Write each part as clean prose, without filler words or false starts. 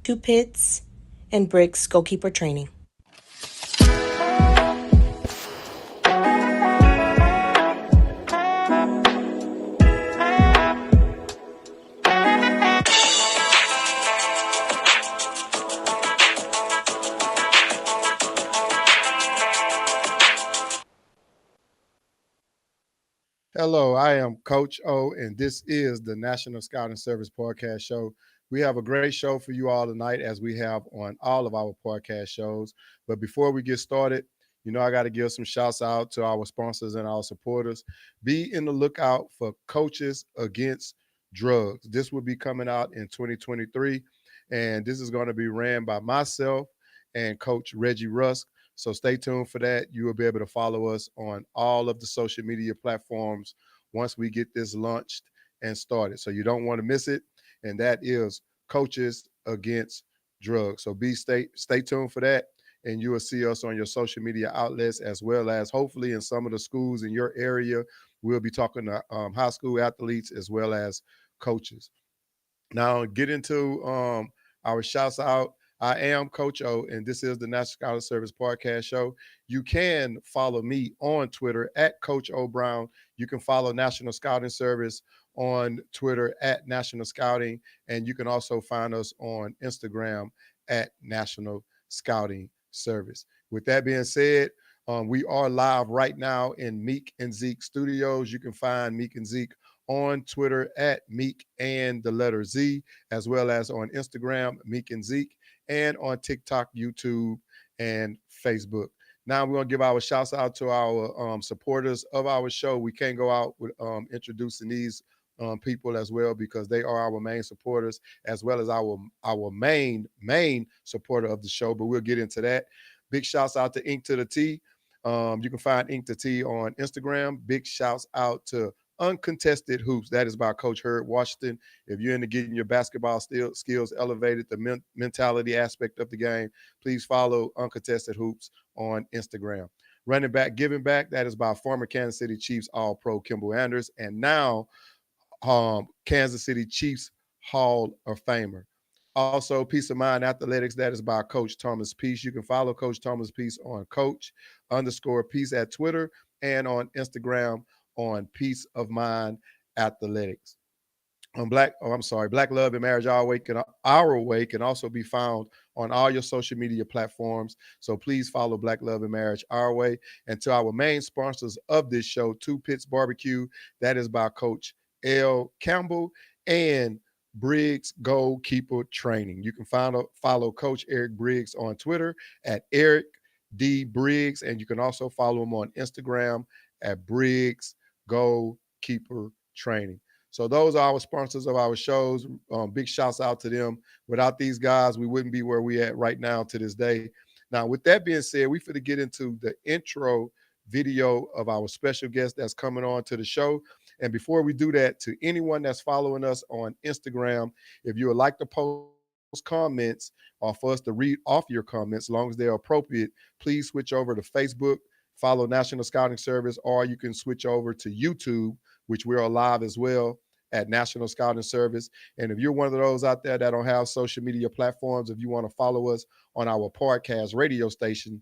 2 Pits, and Briggs goalkeeper training. Hello, I am Coach O, and this is the National Scouting Service podcast show. We have a great show for you all tonight, as we have on all of our podcast shows. But before we get started, I got to give some shouts out to our sponsors and our supporters. Be in the lookout for Coaches Against Drugs. This will be coming out in 2023, and this is going to be ran by myself and Coach Reggie Rusk. So stay tuned for that. You will be able to follow us on all of the social media platforms once we get this launched and started. So you don't want to miss it. And that is Coaches Against Drugs. So stay tuned for that. And you will see us on your social media outlets, as well as hopefully in some of the schools in your area. We'll be talking to high school athletes as well as coaches. Now, get into our shouts out. I am Coach O, and this is the National Scouting Service podcast show. You can follow me on Twitter at Coach O Brown. You can follow National Scouting Service on Twitter at National Scouting, and you can also find us on Instagram at National Scouting Service. With that being said, we are live right now in Meek and Zeke Studios. You can find Meek and Zeke on Twitter at Meek and the letter Z, as well as on Instagram, Meek and Zeke, and on TikTok, YouTube, and Facebook. Now we're going to give our shouts out to our supporters of our show. We can't go out with introducing these people as well, because they are our main supporters, as well as our main supporter of the show, but we'll get into that. Big shouts out to Ink to the T. You can find Ink to T on Instagram. Big shouts out to Uncontested Hoops. That is by Coach Herb Washington. If you're into getting your basketball skills elevated, the mentality aspect of the game, please follow Uncontested Hoops on Instagram. Running back, giving back. That is by former Kansas City Chiefs All-Pro NationalScoutin, and now Kansas City Chiefs Hall of Famer. Also, Peace of Mind Athletics. That is by Coach Thomas Peace. You can follow Coach Thomas Peace on Coach_Peace at Twitter, and on Instagram on Peace of Mind Athletics. Black Love and Marriage Our Way can also be found on all your social media platforms. So please follow Black Love and Marriage Our Way. And to our main sponsors of this show, 2 Pits Barbecue. That is by Coach L. Campbell, and Briggs Goalkeeper Training. You can follow Coach Eric Briggs on Twitter at Eric D. Briggs, and you can also follow him on Instagram at Briggs Goalkeeper Training. So those are our sponsors of our shows. Big shouts out to them. Without these guys, we wouldn't be where we at right now to this day. Now, with that being said, we finna get into the intro video of our special guest that's coming on to the show. And before we do that, to anyone that's following us on Instagram, if you would like to post comments or for us to read off your comments, as long as they're appropriate, please switch over to Facebook, follow National Scouting Service, or you can switch over to YouTube, which we're live as well at National Scouting Service. And if you're one of those out there that don't have social media platforms, if you want to follow us on our podcast radio station,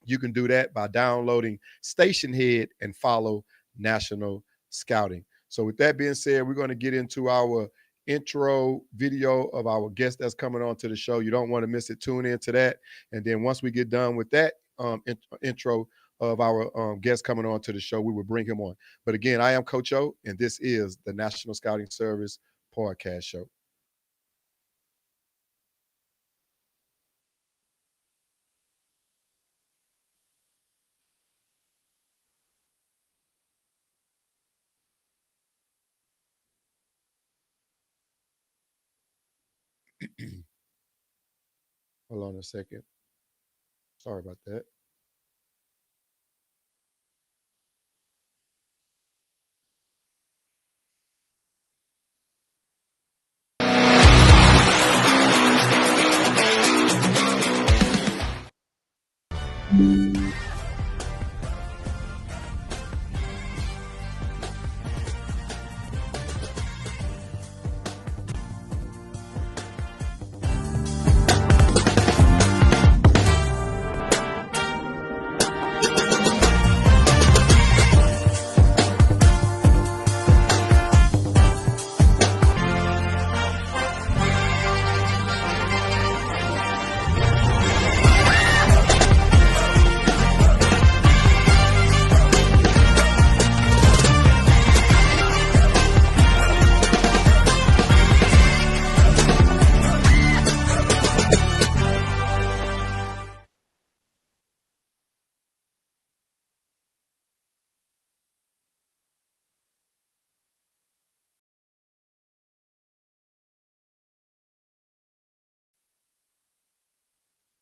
you can do that by downloading Stationhead and follow National Scouting. So with that being said, we're going to get into our intro video of our guest that's coming on to the show. You don't want to miss it. Tune into that. And then once we get done with that intro of our guest coming on to the show, we will bring him on. But again, I am Coach O, and this is the National Scouting Service podcast show. Hold on a second. Sorry about that.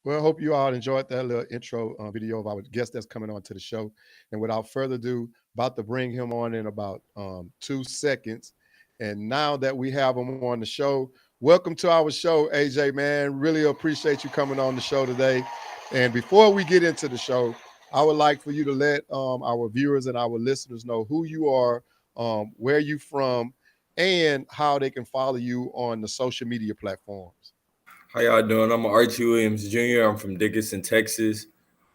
Well, I hope you all enjoyed that little intro video of our guest that's coming on to the show. And without further ado, about to bring him on in about 2 seconds. And now that we have him on the show, welcome to our show, AJ, man. Really appreciate you coming on the show today. And before we get into the show, I would like for you to let our viewers and our listeners know who you are, where you from, and how they can follow you on the social media platforms. How y'all doing? I'm Archie Williams Jr. I'm from Dickinson, Texas.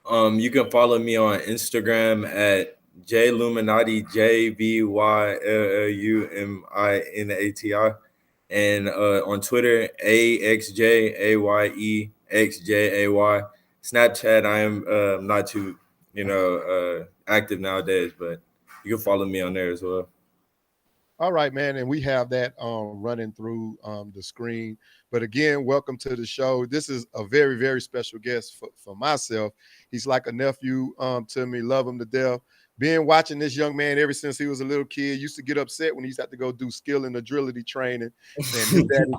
You can follow me on Instagram at JLuminatiJVYLLUMINATI and on Twitter AXJAYEXJAY. Snapchat I am not too active nowadays, but you can follow me on there as well. All right, man, and we have that running through the screen. But again, welcome to the show. This is a very, very special guest for myself. He's like a nephew to me. Love him to death. Been watching this young man ever since he was a little kid. Used to get upset when he used to have to go do skill and agility training, and his daddy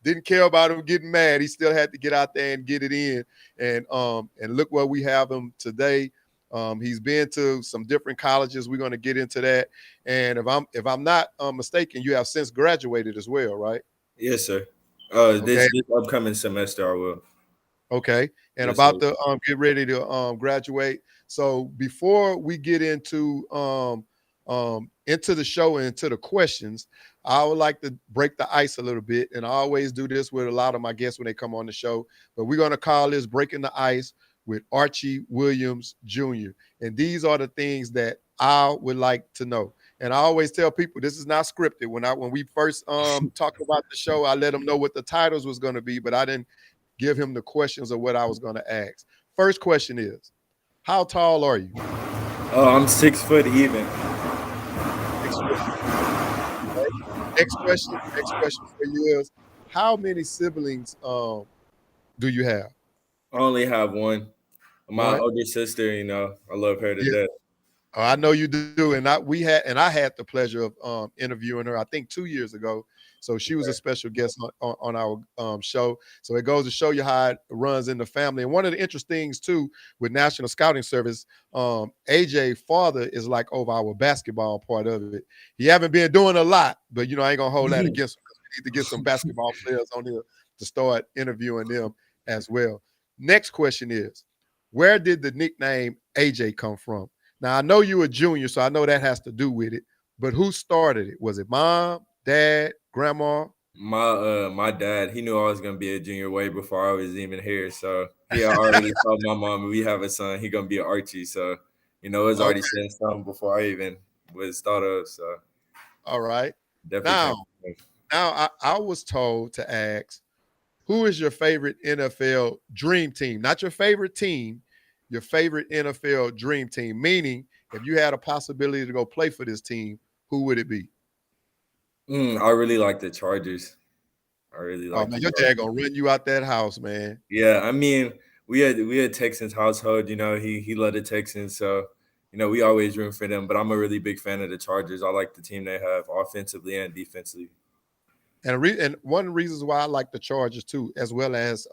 didn't care about him getting mad. He still had to get out there and get it in. And look where we have him today. He's been to some different colleges. We're going to get into that. And if I'm not mistaken, you have since graduated as well, right? Yes, sir. Okay. This upcoming semester I will. Okay. And Yes, sir. about to get ready to graduate. So before we get into the show and into the questions, I would like to break the ice a little bit. And I always do this with a lot of my guests when they come on the show. But we're going to call this breaking the ice with Archie Williams Jr. And these are the things that I would like to know. And I always tell people this is not scripted. When we first talked about the show, I let them know what the titles was going to be, but I didn't give him the questions of what I was going to ask. First question is, how tall are you? I'm 6 foot even. 6 foot. Okay. Next question for you is, how many siblings do you have? I only have one. My One. older sister, I love her to Yeah. death. Oh, I know you do, and I had the pleasure of interviewing her. I think 2 years ago. So she was a special guest on our show. So it goes to show you how it runs in the family. And one of the interesting things too with National Scouting Service, AJ father is like over our basketball part of it. He haven't been doing a lot, but I ain't gonna hold that against him. We need to get some basketball players on here to start interviewing them as well. Next question is, where did the nickname AJ come from? Now I know you a junior, so I know that has to do with it. But who started it? Was it mom, dad, grandma? My dad, he knew I was gonna be a junior way before I was even here. So he had already told my mom we have a son, he gonna be an Archie. So, it was already Okay, set in stone before I even was thought of. So all right. definitely Now, came from him. I was told to ask, who is your favorite NFL dream team? Not your favorite team, your favorite NFL dream team. Meaning, if you had a possibility to go play for this team, who would it be? I really like the Chargers. I really Oh like man, the your Chargers. dad gonna run you out that house, man. Yeah, I mean, we had Texans household. He loved the Texans, so we always room for them. But I'm a really big fan of the Chargers. I like the team they have offensively and defensively. And one of the reasons why I like the Chargers too, as well as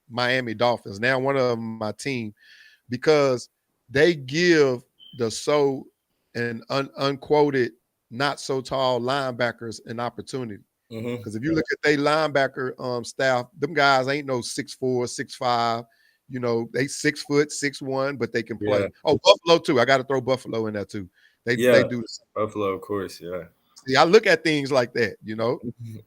Miami Dolphins. Now one of them my team because they give the unquoted not so tall linebackers an opportunity. Hmm. Because if you look at their linebacker staff, them guys ain't no 6'4", 6'5". They 6 foot, 6'1", but they can Yeah, play. Oh, Buffalo too. I got to throw Buffalo in there too. They yeah, do the same. Buffalo, of course. Yeah. See, I look at things like that.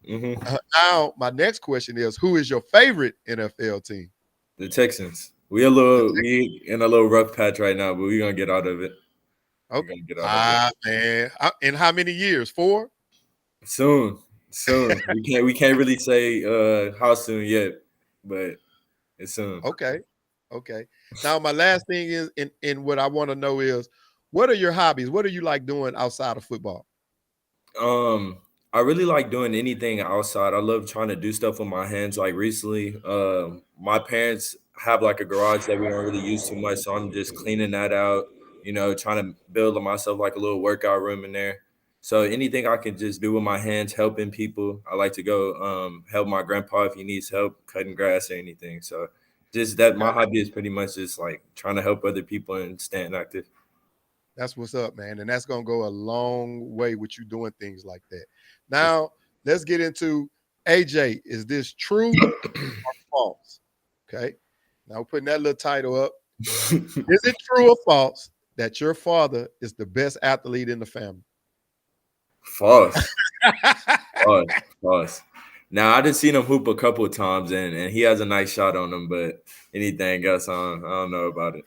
Hmm. Now, my next question is, who is your favorite NFL team? The Texans. The We in a little rough patch right now, but we're gonna get out of it. We're Okay. gonna get out of it Man. In how many years? 4? soon. Soon. We can't really say how soon yet, but it's soon. Okay. Okay. Now, my last thing is, in what I want to know is, what are your hobbies? What do you like doing outside of football? I really like doing anything outside. I love trying to do stuff with my hands. Like recently, my parents have like a garage that we don't really use too much, so I'm just cleaning that out. Trying to build myself like a little workout room in there. So anything I can just do with my hands, helping people. I like to go help my grandpa if he needs help cutting grass or anything. So just that my hobby is pretty much just like trying to help other people and staying active. That's what's up, man. And that's going to go a long way with you doing things like that. Now, let's get into AJ. Is this true or false? Okay. Now, we're putting that little title up. Is it true or false that your father is the best athlete in the family? False. False. Now I just seen him hoop a couple of times and he has a nice shot on him, but anything else, I don't know about it.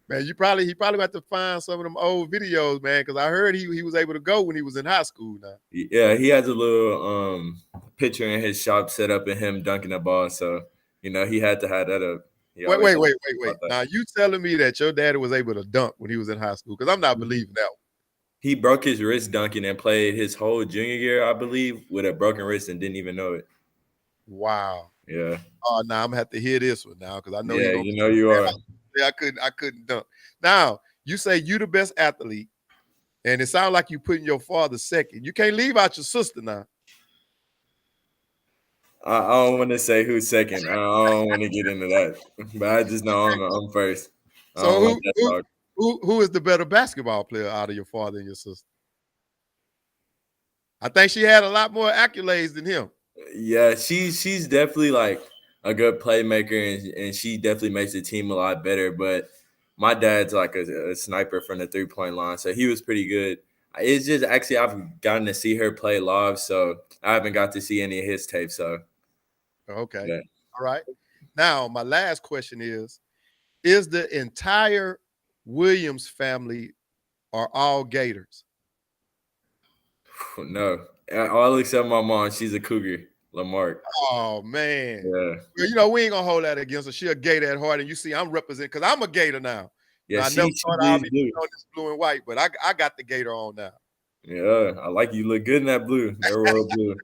Man, he probably got to find some of them old videos, man, because I heard he was able to go when he was in high school now. Yeah, he has a little picture in his shop set up of him dunking the ball. So, he had to have that up. Wait. Now you telling me that your daddy was able to dunk when he was in high school? Because I'm not believing that one. He broke his wrist dunking and played his whole junior year, I believe, with a broken wrist and didn't even know it. Wow. Yeah. Oh, now I'm gonna have to hear this one now because I know yeah, you are. I couldn't dunk. Now you say you the best athlete, and it sounds like you putting your father second. You can't leave out your sister now. I don't want to say who's second. I don't want to get into that, but I just know I'm first. So who is the better basketball player out of your father and your sister? I think she had a lot more accolades than him. Yeah, she's definitely like a good playmaker, and she definitely makes the team a lot better. But my dad's like a sniper from the 3-point line, so he was pretty good. It's just actually I've gotten to see her play live, so I haven't got to see any of his tape. So okay, yeah. All right. Now my last question is the entire Williams family are all Gators? No, all except my mom. She's a Cougar, Lamarck. Oh man. Yeah. Well, we ain't gonna hold that against her. She a Gator at heart, and you see, I'm representing because I'm a Gator now. Yeah, I never thought I'd be on this blue and white, but I got the Gator on now. Yeah, I like you. Look good in that blue, that royal blue.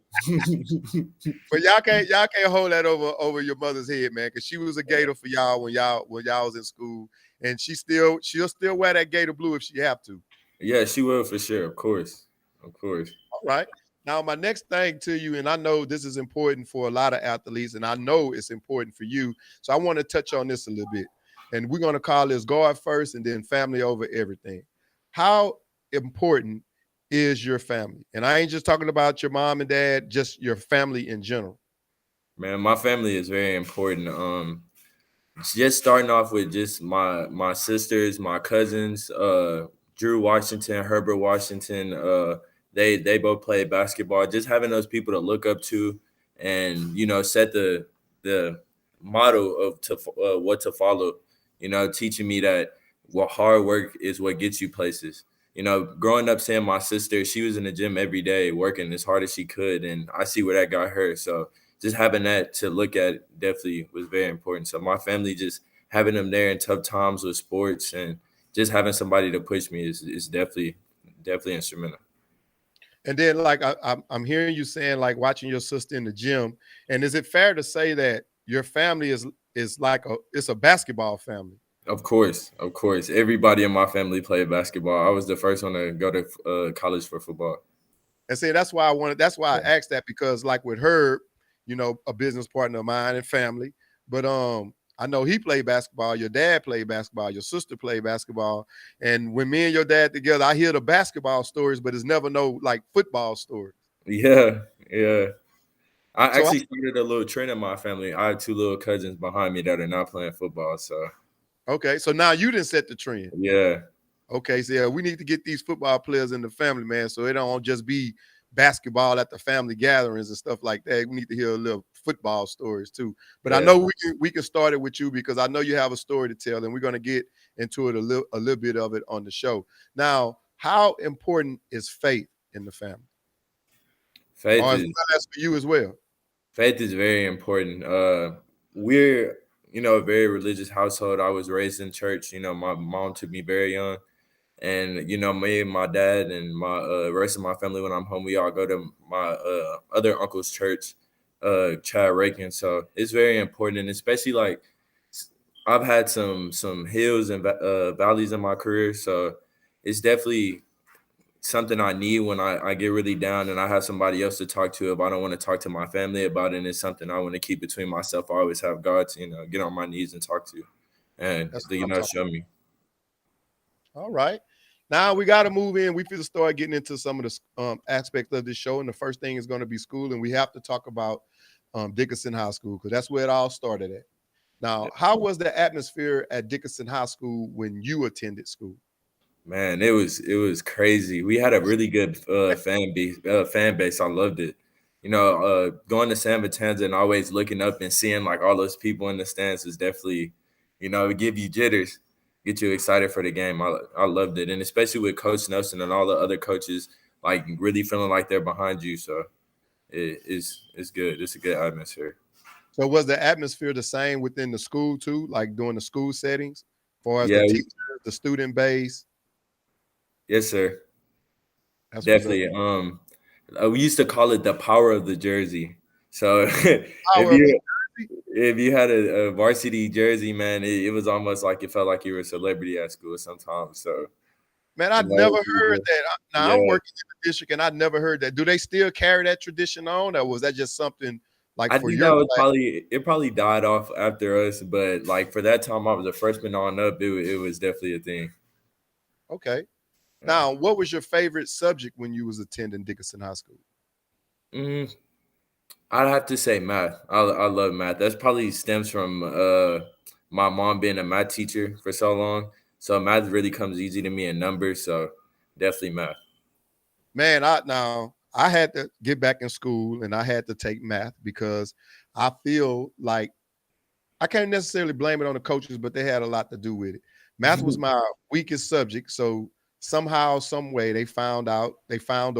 But y'all can't hold that over your mother's head, man, because she was a Gator for y'all when y'all was in school, and she'll still wear that Gator blue if she have to. Yeah, she will for sure. Of course. All right. Now, my next thing to you, and I know this is important for a lot of athletes, and I know it's important for you, so I want to touch on this a little bit. And we're going to call this God first and then family over everything. How important is your family? And I ain't just talking about your mom and dad, just your family in general. Man, my family is very important. Just starting off with just my sisters, my cousins, Drew Washington, Herbert Washington, they both play basketball. Just having those people to look up to, and set the model of what to follow. Teaching me that hard work is what gets you places. Growing up, seeing my sister, she was in the gym every day working as hard as she could, and I see where that got her. So just having that to look at definitely was very important. So my family, just having them there in tough times with sports and just having somebody to push me is definitely instrumental. And then, like, I'm hearing you saying, like, watching your sister in the gym. And is it fair to say that your family is like it's a basketball family? Of course. Everybody in my family played basketball. I was the first one to go to college for football. And see, that's why I asked that, because like with Herb, a business partner of mine and family, but I know he played basketball. Your dad played basketball. Your sister played basketball. And when me and your dad together, I hear the basketball stories, but it's never no like football stories. Yeah. I actually started a little trend in my family. I have 2 little cousins behind me that are not playing football. So okay, so now you didn't set the trend. Yeah. Okay, so yeah, we need to get these football players in the family, man, so it don't just be basketball at the family gatherings and stuff like that. We need to hear a little football stories too. But yeah. I know we can start it with you, because I know you have a story to tell, and we're going to get into it a little bit of it on the show. Now, how important is faith in the family? Faith as well as for you as well. Faith is very important. We're a very religious household. I was raised in church. My mom took me very young. And, me and my dad and my rest of my family, when I'm home, we all go to my other uncle's church, Chad Rakin. So it's very important. And especially, like, I've had some hills and valleys in my career. So it's definitely something I need when I get really down and I have somebody else to talk to if I don't want to talk to my family about it. And it's something I want to keep between myself. I always have God to, get on my knees and talk to, and That's what I'm talking. show me. All right. Now we got to move in. We feel to start getting into some of the aspects of this show. And the first thing is going to be school. And we have to talk about Dickinson High School because that's where it all started at. Now, how was the atmosphere at Dickinson High School when you attended school? Man, it was crazy. We had a really good fan base. I loved it. Going to San Vitanza and always looking up and seeing like all those people in the stands is definitely, it give you jitters, get you excited for the game. I loved it, and especially with Coach Nelson and all the other coaches, like really feeling like they're behind you. So it's good. It's a good atmosphere. So was the atmosphere the same within the school too, like during the school settings, as far as Yeah, the teachers, the student base? yes, sir. That's what's up. Definitely. We used to call it the power of the jersey. So Power of the if you had a varsity jersey, man, it was almost like it felt like you were a celebrity at school sometimes. So man, I'd never heard that. Now yeah. I'm working in the district, and I'd never heard that. Do they still carry that tradition on, or was that just something like I for think your that was class? probably died off after us, but like for that time I was a freshman on up, it was definitely a thing. Okay. Yeah. Now, what was your favorite subject when you was attending Dickinson High School? I'd have to say math. I love math. That's probably stems from my mom being a math teacher for so long. So math really comes easy to me in numbers. So definitely math. Man, I had to get back in school and I had to take math because I feel like I can't necessarily blame it on the coaches, but they had a lot to do with it. Math was my weakest subject. So somehow, some way they found a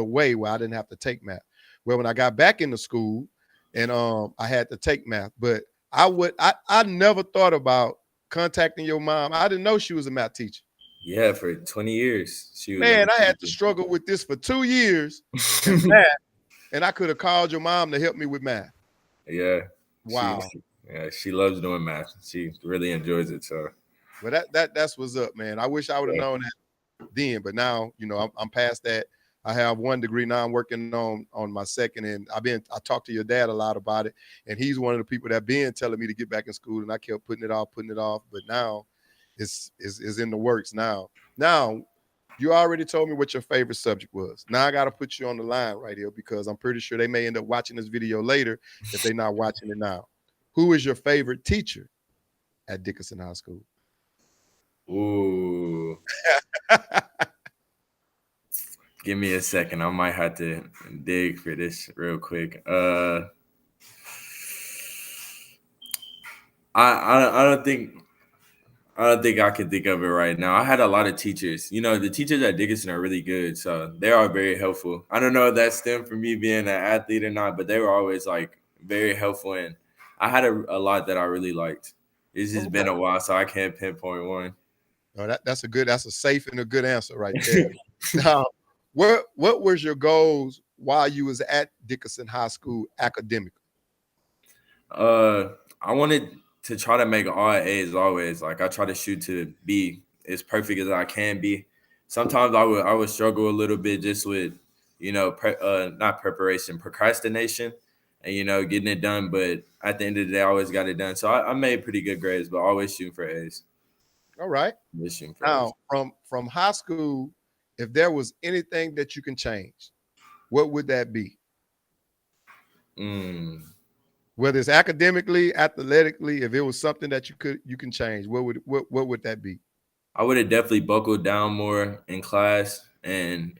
way where I didn't have to take math. Well, when I got back into school and I had to take math, but I never thought about contacting your mom. I didn't know she was a math teacher. Yeah, for 20 years. She was Man, I had to struggle with this for 2 years and math, and I could have called your mom to help me with math. Yeah. Wow. She loves doing math. She really enjoys it. So Well, that's what's up, man. I wish I would have known that then, but now, I'm past that. I have 1 degree now. I'm working on my second, and I talked to your dad a lot about it, and he's one of the people that been telling me to get back in school, and I kept putting it off, but now it's in the works now. Now, you already told me what your favorite subject was. Now I got to put you on the line right here because I'm pretty sure they may end up watching this video later if they're not watching it now. Who is your favorite teacher at Dickinson High School? ooh. Give me a second. I might have to dig for this real quick. I don't think I can think of it right now. I had a lot of teachers. The teachers at Dickinson are really good, so they are very helpful. I don't know if that stemmed from me being an athlete or not, but they were always like very helpful, and I had a lot that I really liked. It's just been a while, so I can't pinpoint one. Oh, that's a safe and a good answer right there. Now, what was your goals while you was at Dickinson High School academically? I wanted to try to make all A's always. Like I try to shoot to be as perfect as I can be. Sometimes I would struggle a little bit just with not preparation, procrastination, and getting it done. But at the end of the day, I always got it done. So I made pretty good grades, but always shooting for A's. All right. Now, from high school, if there was anything that you can change, what would that be? Whether it's academically, athletically, if it was something that you can change, what would that be? I would have definitely buckled down more in class and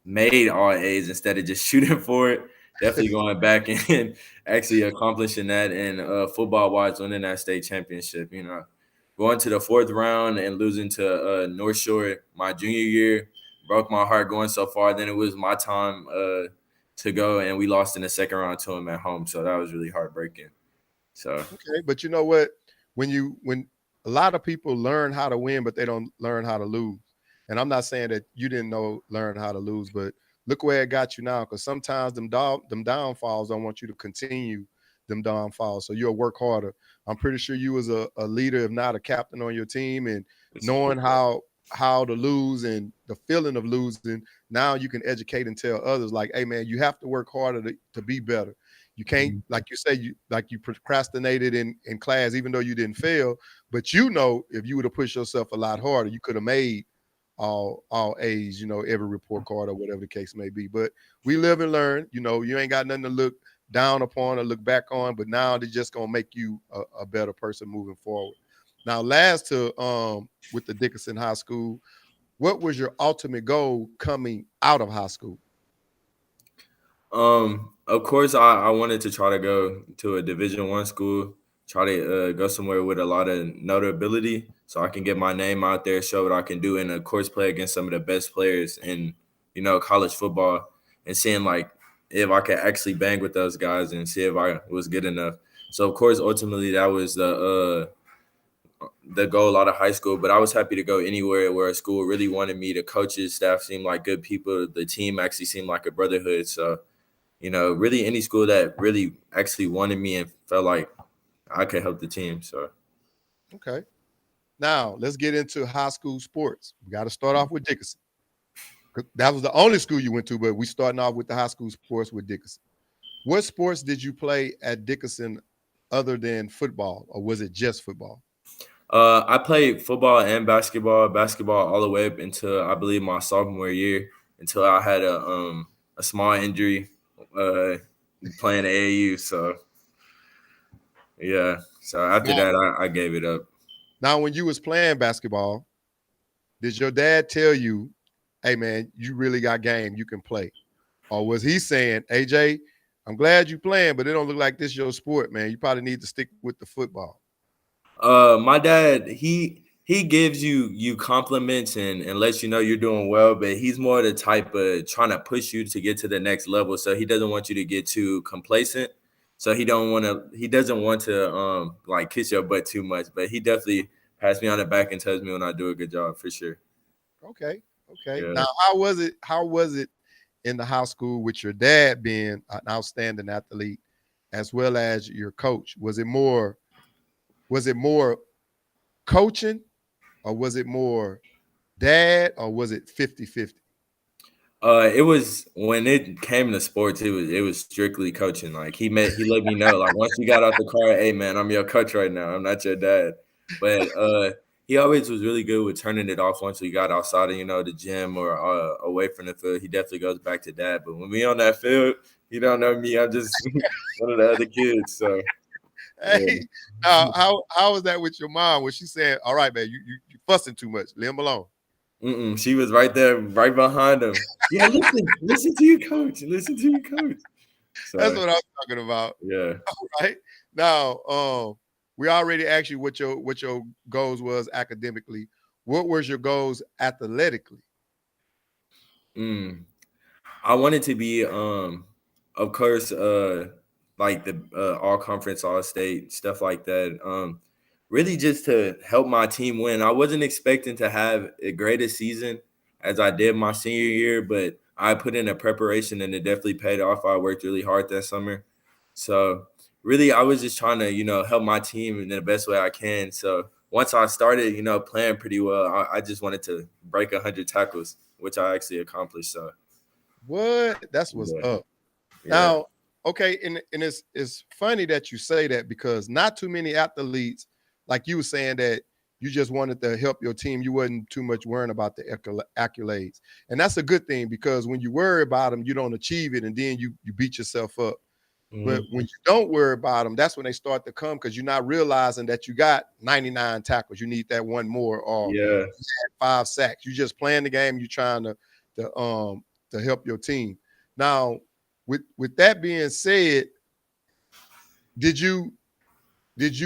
made all A's instead of just shooting for it. Definitely going back and actually accomplishing that, and football wise, winning that state championship. Going to the 4th round and losing to North Shore my junior year broke my heart going so far. Then it was my time to go, and we lost in the 2nd round to them at home. So that was really heartbreaking. So okay, but you know what? When a lot of people learn how to win, but they don't learn how to lose. And I'm not saying that you didn't learn how to lose, but look where it got you now. Because sometimes them downfalls don't want you to continue them downfalls. So you'll work harder. I'm pretty sure you was a leader, if not a captain on your team, and knowing how how to lose and the feeling of losing, now you can educate and tell others like, hey man, you have to work harder to be better. You can't, like you say, you procrastinated in class, even though you didn't fail, but if you would have pushed yourself a lot harder, you could have made all A's, every report card or whatever the case may be. But we live and learn. You ain't got nothing to look down upon or look back on, but now they're just gonna make you a better person moving forward. Now, last to with the Dickinson High School, what was your ultimate goal coming out of high school? Of course, I wanted to try to go to a Division I school, try to go somewhere with a lot of notability, so I can get my name out there, show what I can do, and of course, play against some of the best players in college football, and seeing like if I could actually bang with those guys and see if I was good enough. So of course, ultimately, that was the goal out of high school. But I was happy to go anywhere where a school really wanted me. The coaches, staff seemed like good people. The team actually seemed like a brotherhood. So really any school that really actually wanted me and felt like I could help the team. So, okay. Now let's get into high school sports. We got to start off with Dickinson. That was the only school you went to, but we starting off with the high school sports with Dickinson. What sports did you play at Dickinson other than football, or was it just football? I played football and basketball all the way up until I believe my sophomore year, until I had a small injury playing AAU. So yeah, so after that I gave it up. Now, when you was playing basketball, did your dad tell you, hey man, you really got game, you can play? Or was he saying, AJ, I'm glad you playing, but it don't look like this your sport, man. You probably need to stick with the football? My dad, he gives you compliments and lets you know you're doing well, but he's more the type of trying to push you to get to the next level. So he doesn't want you to get too complacent. So he doesn't want to like kiss your butt too much, but he definitely pats me on the back and tells me when I do a good job for sure. Okay. Yeah. Now, how was it in the high school with your dad being an outstanding athlete as well as your coach? Was it more coaching, or was it more dad, or was it 50-50? It was when it came to sports, it was strictly coaching. Like he let me know, like once you got out the car, hey man, I'm your coach right now. I'm not your dad. But he always was really good with turning it off once we got outside of the gym or away from the field. He definitely goes back to dad. But when we on that field, you don't know me. I'm just one of the other kids. So yeah. Hey, now how was that with your mom? Was she saying, all right, man, you fussing too much, leave him alone? She was right there, right behind him. Yeah, listen to your coach. Listen to your coach. That's So what I was talking about. yeah. All right. Now, we already asked you what your goals was academically. What was your goals athletically? Mm. I wanted to be, of course, like the all conference, all state stuff like that. Really just to help my team win. I wasn't expecting to have a greatest season as I did my senior year, but I put in a preparation and it definitely paid off. I worked really hard that summer, so really I was just trying to help my team in the best way I can. So once I started playing pretty well, I just wanted to break 100 tackles, which I actually accomplished. So. What? That's what's Yeah, up. yeah, Now, okay, and it's funny that you say that because not too many athletes, like you were saying that you just wanted to help your team. You wasn't too much worrying about the accolades, and that's a good thing because when you worry about them, you don't achieve it, and then you beat yourself up. But mhm, when you don't worry about them, that's when they start to come because you're not realizing that you got 99 tackles. You need that one more, or yeah. 5 sacks. You just playing the game. You're trying to to help your team. Now, with that being said, did you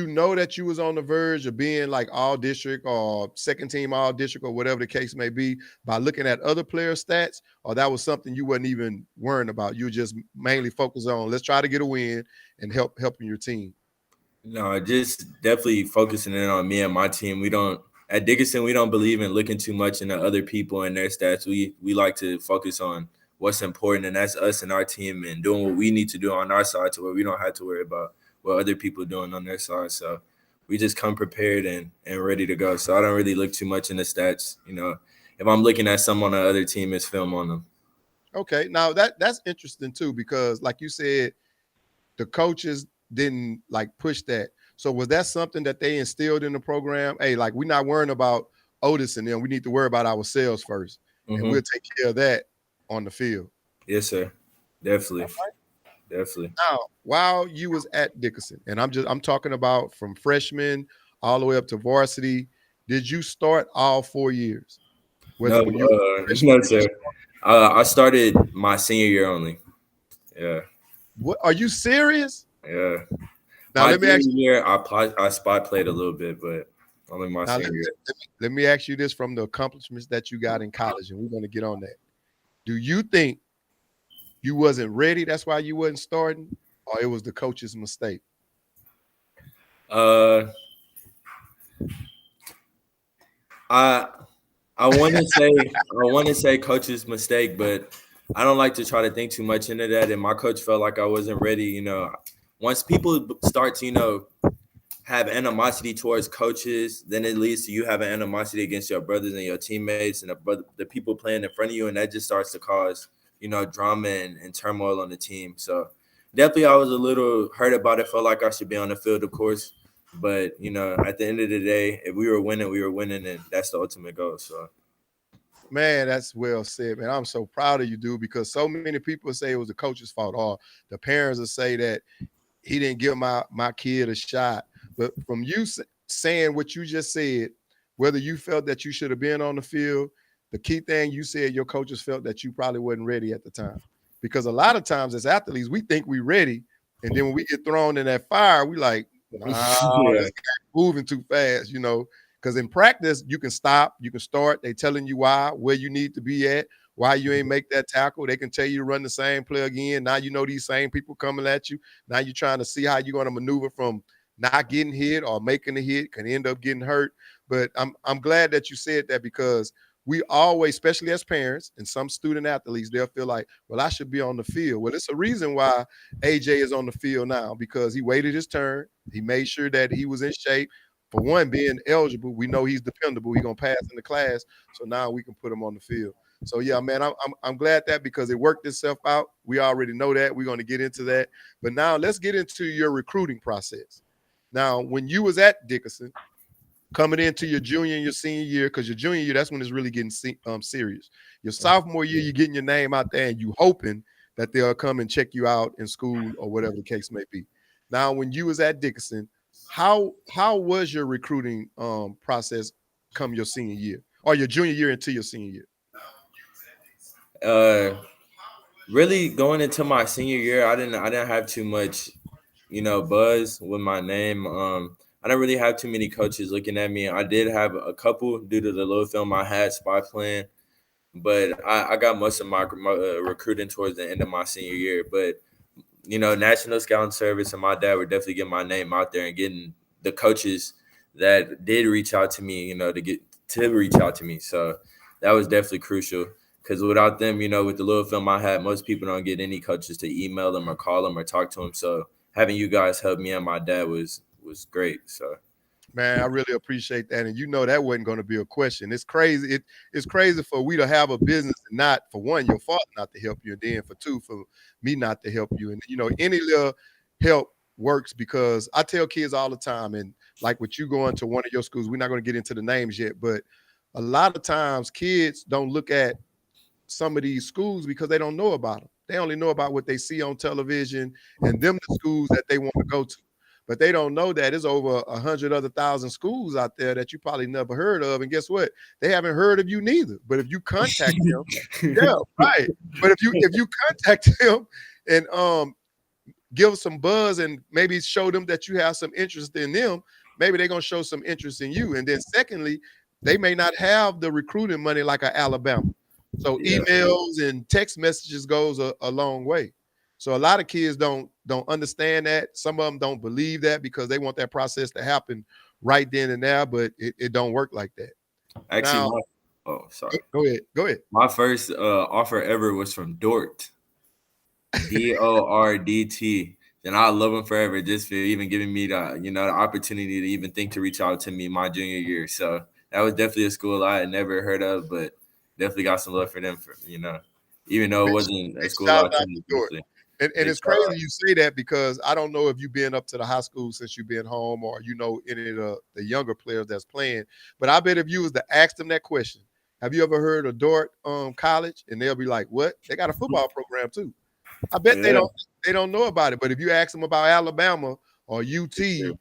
know that you was on the verge of being like all district or second team all district or whatever the case may be by looking at other player stats, or that was something you wasn't even worrying about? You were just mainly focused on let's try to get a win and helping your team. No, just definitely focusing in on me and my team. We don't At Dickinson, we don't believe in looking too much into other people and their stats. We like to focus on what's important, and that's us and our team and doing what we need to do on our side to where we don't have to worry about what other people are doing on their side. So we just come prepared and ready to go. So I don't really look too much into stats. If I'm looking at some on the other team, it's film on them. Okay, now that's interesting too, because like you said, the coaches didn't like push that. So was that something that they instilled in the program? Hey, like we're not worrying about Otis and them. We need to worry about ourselves first, and we'll take care of that on the field. Yes, sir. Definitely. Definitely. Now, while you was at Dickinson, and I'm talking about from freshman all the way up to varsity, did you start all 4 years? No, When you no, sir. I started my senior year only. Yeah. What are you serious? Yeah. Now My let me ask you. junior year, I spot played a little bit, but only my Now senior year. let me ask you this from the accomplishments that you got in college, and we're going to get on that. Do you think you wasn't ready? That's why you wasn't starting, or it was the coach's mistake? I want to say coach's mistake, but I don't like to try to think too much into that. And my coach felt like I wasn't ready. Once people start to have animosity towards coaches, then it leads to you having animosity against your brothers and your teammates and the people playing in front of you, and that just starts to cause drama and turmoil on the team. So definitely, I was a little hurt about it. Felt like I should be on the field, of course. But at the end of the day, if we were winning, and that's the ultimate goal. So, man, that's well said, man. I'm so proud of you, dude, because so many people say it was the coach's fault, or the parents will say that he didn't give my kid a shot. But from you saying what you just said, whether you felt that you should have been on the field, the key thing you said, your coaches felt that you probably wasn't ready at the time. Because a lot of times as athletes, we think we're ready, and then when we get thrown in that fire, we like, nah, this guy's moving too fast, because in practice, you can stop, you can start. They telling you why, where you need to be at, why you ain't make that tackle. They can tell you to run the same play again. Now these same people coming at you. Now you're trying to see how you're going to maneuver from not getting hit or making a hit, can end up getting hurt. But I'm glad that you said that, because we always, especially as parents and some student athletes, they'll feel like, well, I should be on the field. Well, it's a reason why AJ is on the field now, because he waited his turn. He made sure that he was in shape. For one, being eligible, we know he's dependable. He's gonna pass in the class, so now we can put him on the field. So yeah, man, I'm glad that, because it worked itself out. We already know that. We're going to get into that. But now let's get into your recruiting process. Now, when you was at Dickinson, coming into your junior and your senior year, because your junior year, that's when it's really getting serious. Your sophomore year, you're getting your name out there and you hoping that they'll come and check you out in school or whatever the case may be. Now, when you was at Dickinson, how was your recruiting process come your senior year, or your junior year into your senior year? Really going into my senior year, I didn't have too much, buzz with my name. I didn't really have too many coaches looking at me. I did have a couple due to the little film I had spy playing, but I got most of my recruiting towards the end of my senior year. But National Scouting Service and my dad were definitely getting my name out there and getting the coaches that did reach out to me, to reach out to me. So that was definitely crucial, because without them, with the little film I had, most people don't get any coaches to email them or call them or talk to them. So having you guys help me and my dad was great. So, man, I really appreciate that. And that wasn't going to be a question. It's crazy. It's crazy for we to have a business and not, for one, your father not to help you, and then for two, for me not to help you. And any little help works, because I tell kids all the time, and like with you going to one of your schools, we're not going to get into the names yet, but a lot of times kids don't look at some of these schools because they don't know about them. They only know about what they see on television and them the schools that they want to go to. But they don't know that there's over 100 other thousand schools out there that you probably never heard of. And guess what? They haven't heard of you neither. But if you contact them, yeah, right. But if you contact them and give them some buzz and maybe show them that you have some interest in them, maybe they're gonna show some interest in you. And then secondly, they may not have the recruiting money like a Alabama. So emails and text messages goes a long way. So a lot of kids don't understand that. Some of them don't believe that because they want that process to happen right then and there, but it don't work like that. Actually, now, sorry. Go ahead. My first offer ever was from Dort. DORDT. then I'll love them forever just for even giving me the, the opportunity to even think to reach out to me my junior year. So that was definitely a school I had never heard of, but definitely got some love for them for, even though it Big, wasn't a big school shout I out to attended Dort. initially. And Big it's shout crazy out. you say that because I don't know if you've been up to the high school since you've been home or you know any of the younger players that's playing. But I bet if you was to ask them that question, have you ever heard of Dort College? And they'll be like, what? They got a football program too. I bet Yeah, they don't know about it. But if you ask them about Alabama or UT, sure.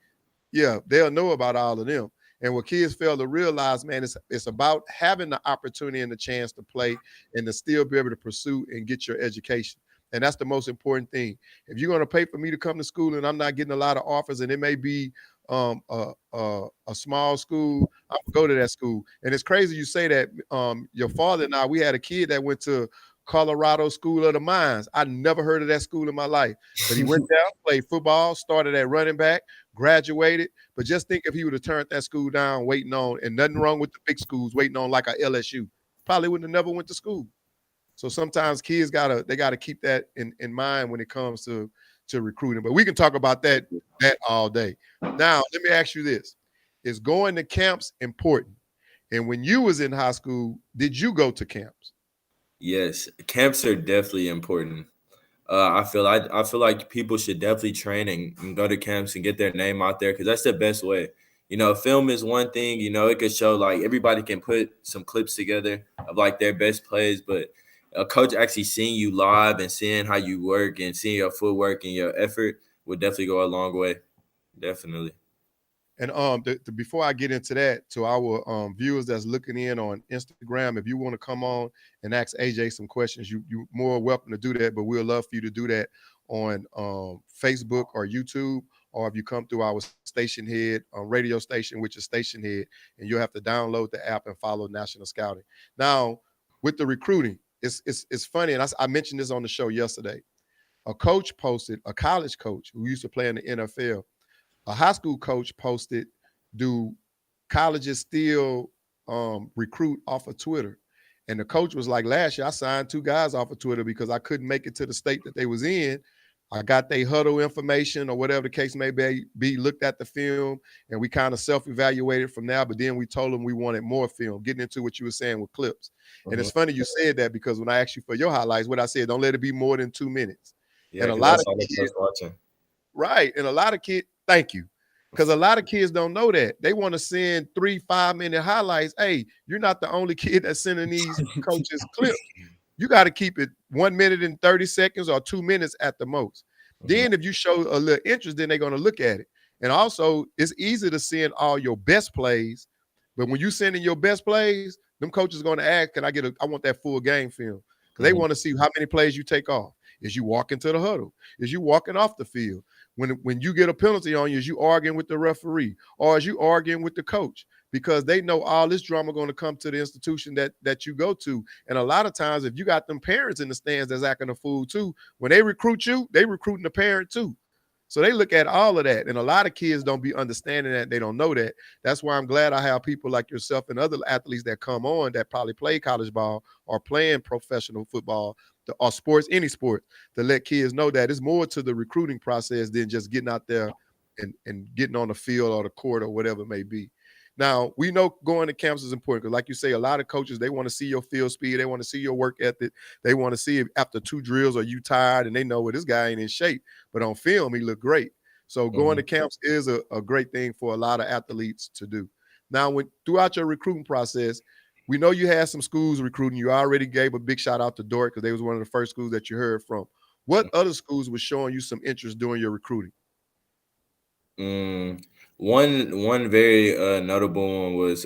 yeah, they'll know about all of them. And what kids fail to realize, man, it's about having the opportunity and the chance to play and to still be able to pursue and get your education. And that's the most important thing. If you're going to pay for me to come to school and I'm not getting a lot of offers, and it may be a small school, I'm gonna go to that school. And it's crazy you say that. Your father and I, we had a kid that went to Colorado School of the Mines. I never heard of that school in my life, but he went down, played football, started at running back, graduated. But just think if he would have turned that school down, waiting on, and nothing wrong with the big schools, waiting on like a LSU, probably wouldn't have never went to school. So sometimes kids gotta keep that in mind when it comes to recruiting. But we can talk about that all day. Now, let me ask you this: is going to camps important? And when you was in high school, did you go to camps? Yes, camps are definitely important. I feel like people should definitely train and go to camps and get their name out there because that's the best way. Film is one thing. It could show like everybody can put some clips together of like their best plays, but a coach actually seeing you live and seeing how you work and seeing your footwork and your effort would definitely go a long way. Definitely. And before I get into that, to our viewers that's looking in on Instagram, if you want to come on and ask AJ some questions, you more welcome to do that. But we'll love for you to do that on Facebook or YouTube, or if you come through our station head radio station, which is Station Head, and you'll have to download the app and follow National Scouting. Now, with the recruiting, it's funny, and I mentioned this on the show yesterday. A coach posted, a college coach who used to play in the NFL, a high school coach posted, do colleges still recruit off of Twitter? And the coach was like, last year I signed two guys off of Twitter because I couldn't make it to the state that they was in. I got their huddle information or whatever the case may be, looked at the film, and we kind of self-evaluated from there. But then we told them we wanted more film, getting into what you were saying with clips. And Mhm. it's funny you said that because when I asked you for your highlights, what I said, don't let it be more than 2 minutes. Yeah, And a because lot of that's all the kids, folks watching. right. And a lot of kids, thank you. Because a lot of kids don't know that. They want to send 3 5 minute highlights. Hey, you're not the only kid that's sending these coaches clips. You got to keep it 1 minute and 30 seconds or 2 minutes at the most. Mhm. Then if you show a little interest, then they're going to look at it. And also, it's easy to send all your best plays, but when you send in your best plays, them coaches are going to ask, "Can I get I want that full game film?" Because they Mhm. want to see how many plays you take off. Is you walking to the huddle? Is you walking off the field? When you get a penalty on you, is you arguing with the referee or is you arguing with the coach? Because they know all this drama going to come to the institution that you go to. And a lot of times, if you got them parents in the stands that's acting a fool too, when they recruit you, they recruiting the parent too. So they look at all of that. And a lot of kids don't be understanding that. They don't know that. That's why I'm glad I have people like yourself and other athletes that come on that probably play college ball or playing professional football or sports, any sport, to let kids know that it's more to the recruiting process than just getting out there and getting on the field or the court or whatever it may be. Now, we know going to camps is important because, like you say, a lot of coaches, they want to see your field speed. They want to see your work ethic. They want to see if after 2 drills, are you tired? And they know, well, this guy ain't in shape. But on film, he looked great. So going to Mhm. camps is a great thing for a lot of athletes to do. Now, throughout your recruiting process, we know you had some schools recruiting. You already gave a big shout out to Dort because they was one of the first schools that you heard from. What other schools was showing you some interest during your recruiting? Mm, one very notable one was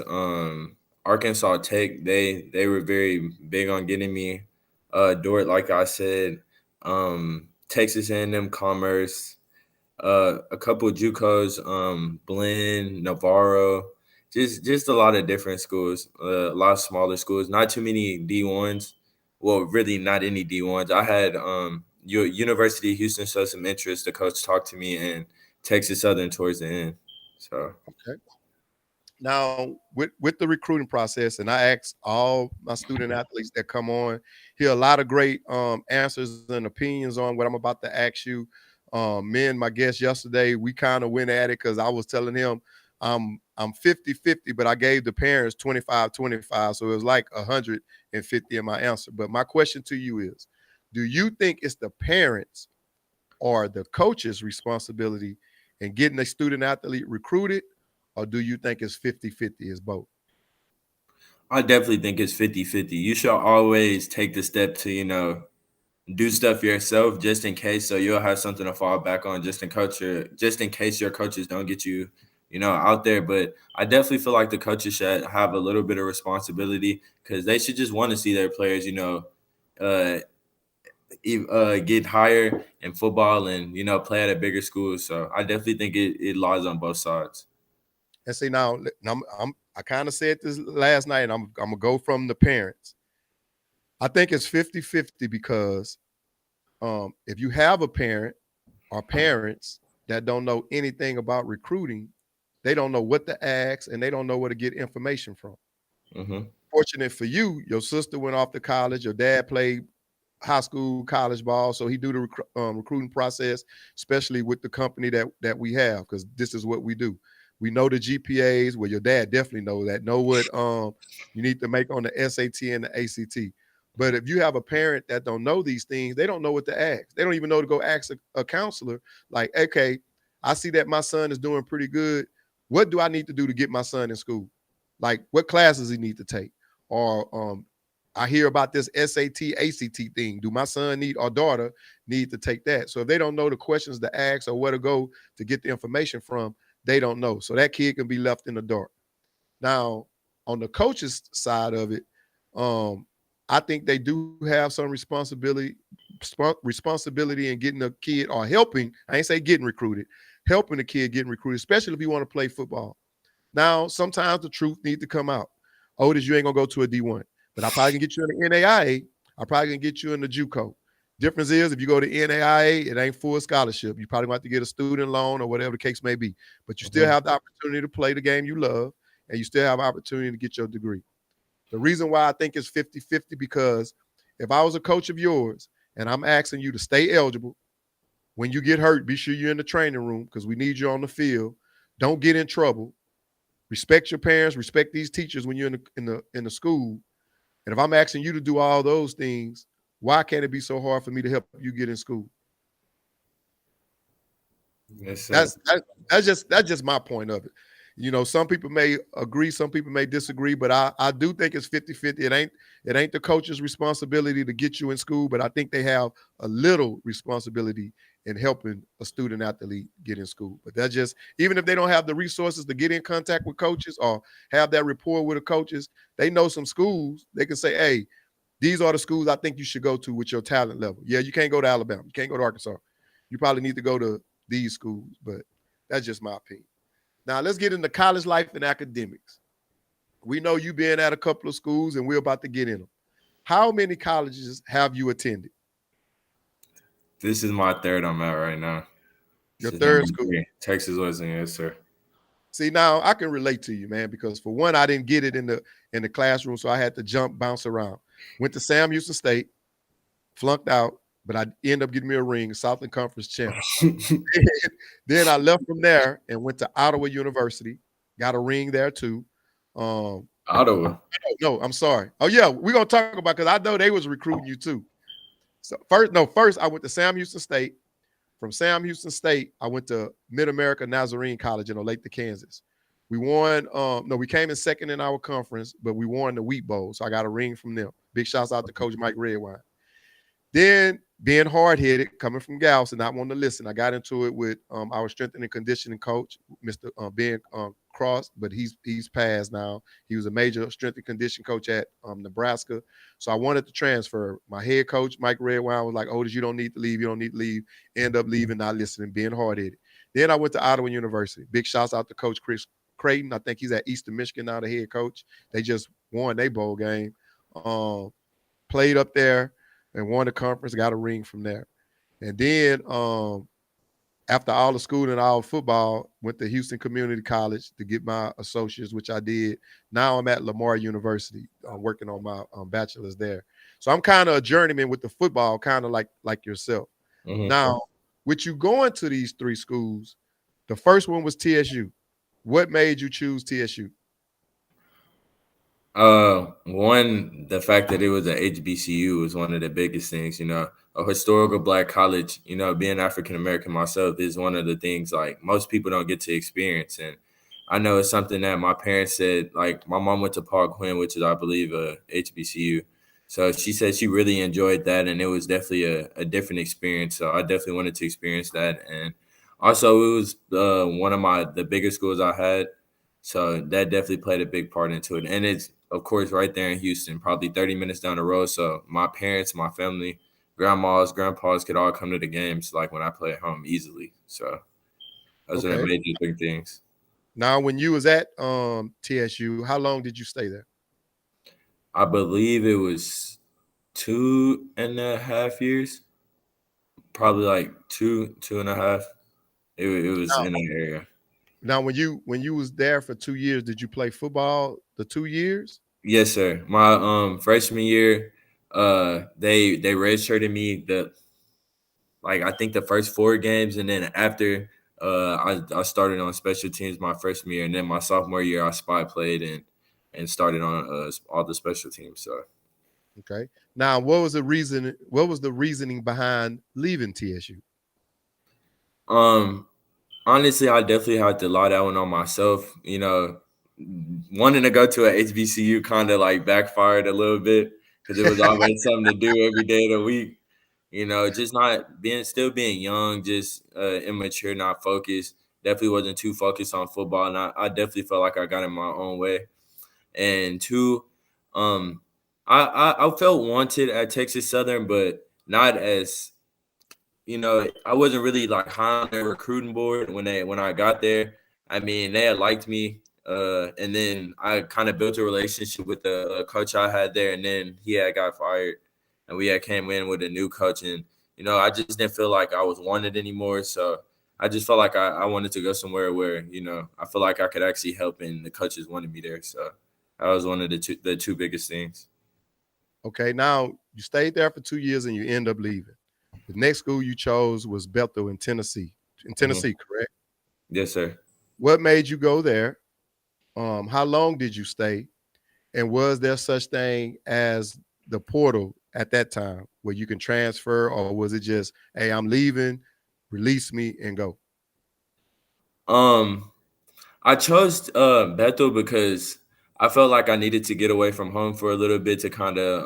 Arkansas Tech. They were very big on getting me Dort, like I said. Texas A&M Commerce, a couple of JUCOs, Blinn, Navarro, just a lot of different schools, a lot of smaller schools, not too many D1s. Well, really not any D1s. I had University of Houston show some interest. The coach talked to me and Texas Southern towards the end. So Okay. Now, with the recruiting process, and I ask all my student athletes that come on, hear a lot of great answers and opinions on what I'm about to ask you. Me and my guest yesterday, we kind of went at it because I was telling him I'm 50-50, but I gave the parents 25-25. So it was like 150 in my answer. But my question to you is, do you think it's the parents or the coach's responsibility in getting a student athlete recruited, or do you think it's 50-50? Is both? I definitely think it's 50-50. You should always take the step to, do stuff yourself just in case, so you'll have something to fall back on just in case your coaches don't get you, out there. But I definitely feel like the coaches should have a little bit of responsibility, because they should just want to see their players, get higher in football and play at a bigger school. So I definitely think it lies on both sides. And see, now I kind of said this last night, and I'm gonna go from the parents. I think it's 50-50 because if you have a parent or parents that don't know anything about recruiting, they don't know what to ask and they don't know where to get information from. Mm-hmm. Fortunate for you, your sister went off to college, your dad played high school, college ball, so he do the recruiting process, especially with the company that we have, because this is what we do. We know the GPAs. Well, your dad definitely know that. Know what you need to make on the SAT and the ACT. But if you have a parent that don't know these things, they don't know what to ask. They don't even know to go ask a counselor. Like, okay, I see that my son is doing pretty good. What do I need to do to get my son in school? Like, what classes he need to take? Or I hear about this SAT, ACT thing. Do my son need or daughter need to take that? So if they don't know the questions to ask or where to go to get the information from, they don't know. So that kid can be left in the dark. Now, on the coach's side of it, I think they do have some responsibility in getting a kid or helping. I ain't say getting recruited, helping the kid getting recruited, especially if you want to play football. Now, sometimes the truth needs to come out. Otis, you ain't gonna go to a D1, but I probably can get you in the NAIA. I probably can get you in the JUCO. Difference is, if you go to NAIA, it ain't full scholarship. You probably want to get a student loan or whatever the case may be. But you still have the opportunity to play the game you love, and you still have opportunity to get your degree. The reason why I think it's 50-50, because if I was a coach of yours and I'm asking you to stay eligible, when you get hurt, be sure you're in the training room because we need you on the field. Don't get in trouble. Respect your parents, respect these teachers when you're in the school. And if I'm asking you to do all those things, why can't it be so hard for me to help you get in school? Yes, sir. That's just my point of it. Some people may agree, some people may disagree, but I do think it's 50-50. It ain't the coach's responsibility to get you in school, but I think they have a little responsibility in helping a student athlete get in school. But that's just, even if they don't have the resources to get in contact with coaches or have that rapport with the coaches, they know some schools. They can say, hey, these are the schools I think you should go to with your talent level. Yeah, you can't go to Alabama. You can't go to Arkansas. You probably need to go to these schools, but that's just my opinion. Now, let's get into college life and academics. We know you've been at a couple of schools, and we're about to get in them. How many colleges have you attended? This is my third I'm at right now. Your This is third number school. 3, Texas Wesleyan, yes, sir. See, now I can relate to you, man, because for one, I didn't get it in the classroom, so I had to bounce around. Went to Sam Houston State, flunked out, but I ended up getting me a ring, Southland Conference champ. Then I left from there and went to Ottawa University, got a ring there too. Ottawa. No, I'm sorry. Oh yeah, we're gonna talk about, because I know they was recruiting you too. So first I went to Sam Houston State. From Sam Houston State, I went to Mid-America Nazarene College in Olathe, Kansas. We won. We came in second in our conference, but we won the Wheat Bowl, so I got a ring from them. Big shouts out to Coach Mike Redwine. Then, being hard-headed, coming from Galveston, not wanting to listen, I got into it with our strength and conditioning coach, Mr. Ben Cross, but he's passed now. He was a major strength and conditioning coach at Nebraska. So I wanted to transfer. My head coach, Mike Redwine, was like, Otis, you don't need to leave. You don't need to leave. End up leaving, not listening, being hard-headed. Then I went to Ottawa University. Big shouts out to Coach Chris Creighton. I think he's at Eastern Michigan now, the head coach. They just won their bowl game. Played up there and won the conference, got a ring from there. And then after all the schooling and all football, went to Houston Community College to get my associates, which I did. Now I'm at Lamar University, working on my bachelor's there. So I'm kind of a journeyman with the football, kind of like yourself. Now, with you going to these three schools, the first one was TSU. What made you choose TSU? One, the fact that it was a HBCU was one of the biggest things. You know, a historical Black college. You know, being African American myself is one of the things like most people don't get to experience, and I know it's something that my parents said. Like my mom went to Paul Quinn, which is I believe a HBCU. So she said she really enjoyed that, and it was definitely a different experience. So I definitely wanted to experience that, and also it was one of the biggest schools I had. So that definitely played a big part into it. And it's, of course, right there in Houston, probably 30 minutes down the road. So my parents, my family, grandmas, grandpas could all come to the games like when I play at home easily. So those are the Okay. major big things. Now, when you was at TSU, how long did you stay there? I believe it was 2.5 years, probably like two and a half. It was Now, in that area. now, when you was there for 2 years, did you play football the 2 years? Yes, sir. My freshman year, they redshirted me like I think the first 4 games, and then after I started on special teams my freshman year, and then my sophomore year I spot played and started on all the special teams. So Okay. Now, what was the reason? What was the reasoning behind leaving TSU? um honestly, I definitely had to lie that one on myself. You know, wanting to go to a HBCU kind of like backfired a little bit because it was always something to do every day of the week. You know, just not still being young, just immature, not focused. Definitely wasn't too focused on football, and I definitely felt like I got in my own way. And two, um, I felt wanted at Texas Southern, but not as, you know, I wasn't really like high on their recruiting board when I got there. I mean, they had liked me, and then I kind of built a relationship with the coach I had there, and then he had got fired, and we had came in with a new coach, and you know, I just didn't feel like I was wanted anymore. So I just felt like I wanted to go somewhere where, you know, I feel like I could actually help, and the coaches wanted me there. So that was one of the two biggest things. Okay. Now you stayed there for 2 years and you end up leaving. The next school you chose was Bethel in Tennessee. In Mhm. Tennessee, correct? Yes, sir. What made you go there? How long did you stay? And was there such thing as the portal at that time where you can transfer, or was it just, hey, I'm leaving, release me and go? Um, I chose Bethel because I felt like I needed to get away from home for a little bit to kind of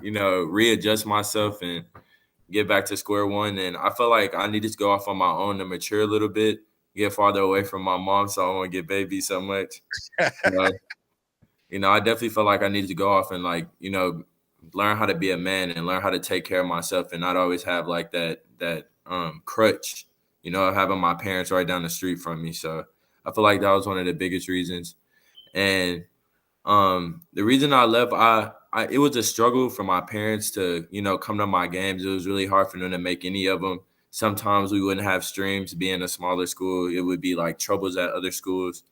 you know, readjust myself and get back to square one. And I felt like I needed to go off on my own to mature a little bit, get farther away from my mom, so I won't get baby so much. So, you know, I definitely felt like I needed to go off and like, you know, learn how to be a man and learn how to take care of myself and not always have like that crutch, you know, having my parents right down the street from me. So I feel like that was one of the biggest reasons. And the reason I left, I it was a struggle for my parents to, you know, come to my games. It was really hard for them to make any of them. Sometimes we wouldn't have streams. Being a smaller school, it would be like troubles at other schools.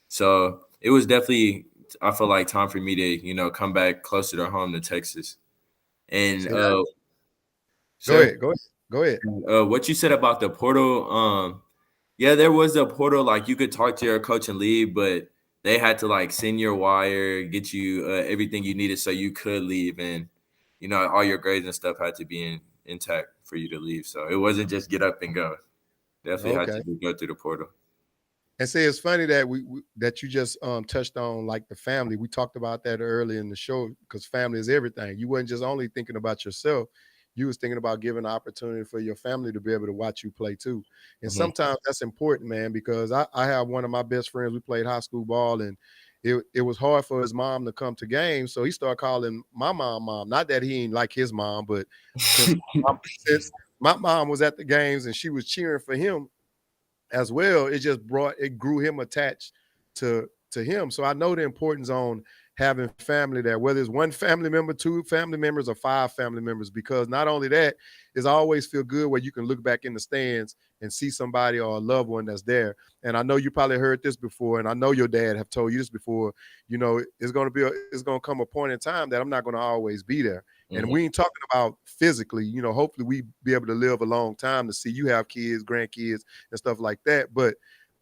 So it was definitely, I feel like, time for me to, you know, come back closer to home to Texas. And See that? Go sir, ahead. Go ahead. Go ahead. what you said about the portal, yeah, there was a portal like you could talk to your coach and leave, but they had to like send your wire, get you everything you needed so you could leave, and you know all your grades and stuff had to be intact for you to leave. So it wasn't just get up and go. Definitely had Okay. to go through the portal. And see, it's funny that we that you just touched on like the family. We talked about that early in the show because family is everything. You wasn't just only thinking about yourself; you was thinking about giving an opportunity for your family to be able to watch you play too. And Mhm. sometimes that's important, man, because I have one of my best friends. We played high school ball, and it was hard for his mom to come to games, so he started calling my mom. Not that he ain't like his mom, but since since my mom was at the games and she was cheering for him as well, it grew him attached to him. So I know the importance on having family there, whether it's one family member, two family members, or five family members, because not only that, it's always feel good where you can look back in the stands and see somebody or a loved one that's there. And I know you probably heard this before, and I know your dad have told you this before. You know, it's gonna come a point in time that I'm not gonna always be there. And we ain't talking about physically, you know, hopefully we be able to live a long time to see you have kids, grandkids, and stuff like that. But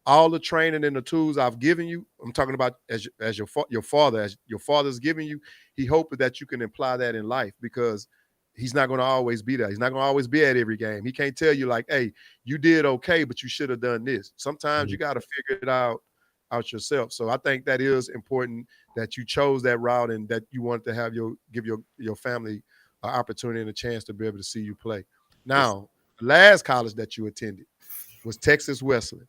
all the training and the tools I've given you, I'm talking about as your father's giving you, he hopes that you can apply that in life, because he's not going to always be there. He's not going to always be at every game. He can't tell you like, hey, you did okay, but you should have done this. Sometimes you got to figure it out yourself. So I think that is important that you chose that route and that you wanted to have give your family an opportunity and a chance to be able to see you play. Now, the last college that you attended was Texas Wesleyan.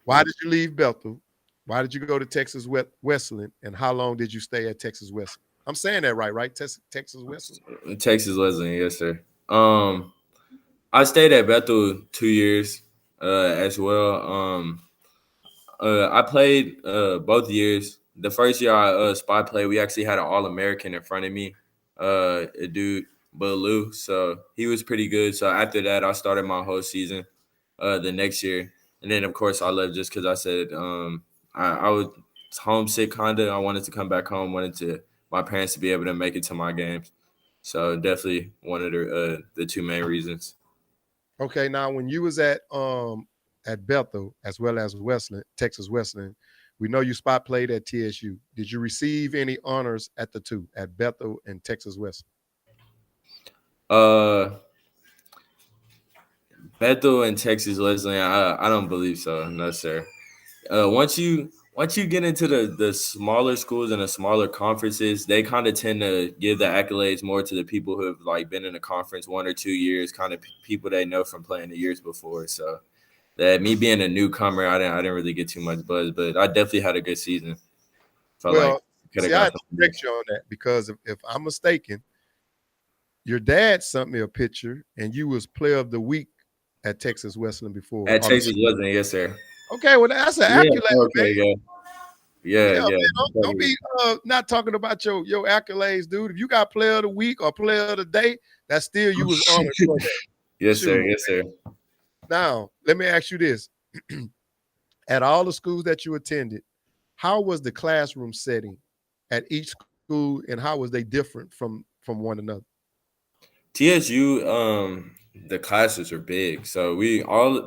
Why did you leave Bethel? Why did you go to Texas Wesleyan? And how long did you stay at Texas Wesleyan? I'm saying that right? Texas Wesleyan? Texas Wesleyan, yes, sir. I stayed at Bethel 2 years as well. I played both years. The first year I spot played, we actually had an All-American in front of me, a dude, Baloo. So he was pretty good. So after that, I started my whole season the next year. And then, of course, I left just because I said I was homesick kind of. I wanted to come back home, wanted my parents to be able to make it to my games. So definitely one of the two main reasons. Okay, now when you was at Bethel as well as Wesleyan, Texas Wesleyan, we know you spot played at TSU. Did you receive any honors at the two, at Bethel and Texas Wesleyan? Bethel and Texas Wesleyan, I don't believe so. No, sir. Once you get into the smaller schools and the smaller conferences, they kind of tend to give the accolades more to the people who have like been in a conference 1 or 2 years, kind of people they know from playing the years before. So that me being a newcomer, I didn't really get too much buzz, but I definitely had a good season. Felt well, like see, I have to correct you on that, because if I'm mistaken, your dad sent me a picture and you was player of the week at Texas Wesleyan before. At Texas Wesleyan, yes, sir. Okay, well, that's an accolade, okay, man. Yeah. Man, don't be not talking about your accolades, dude. If you got player of the week or player of the day, that's still you was honored for that. Yes, sir. Yes, sir. Now, let me ask you this. At all the schools that you attended, how was the classroom setting at each school, and how was they different from one another? TSU, the classes are big. So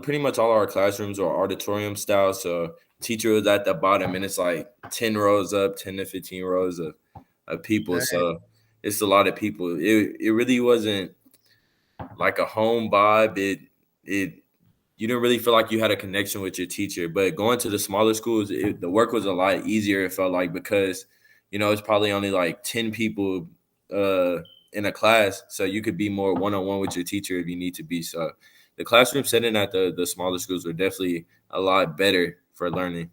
pretty much all our classrooms are auditorium style. So teacher was at the bottom and it's like 10 rows up, 10 to 15 rows of people. Dang. So it's a lot of people. It really wasn't like a home vibe. You didn't really feel like you had a connection with your teacher. But going to the smaller schools, the work was a lot easier, it felt like, because, it's probably only like 10 people in a class, so you could be more one-on-one with your teacher if you need to be. So the classroom setting at the smaller schools were definitely a lot better for learning,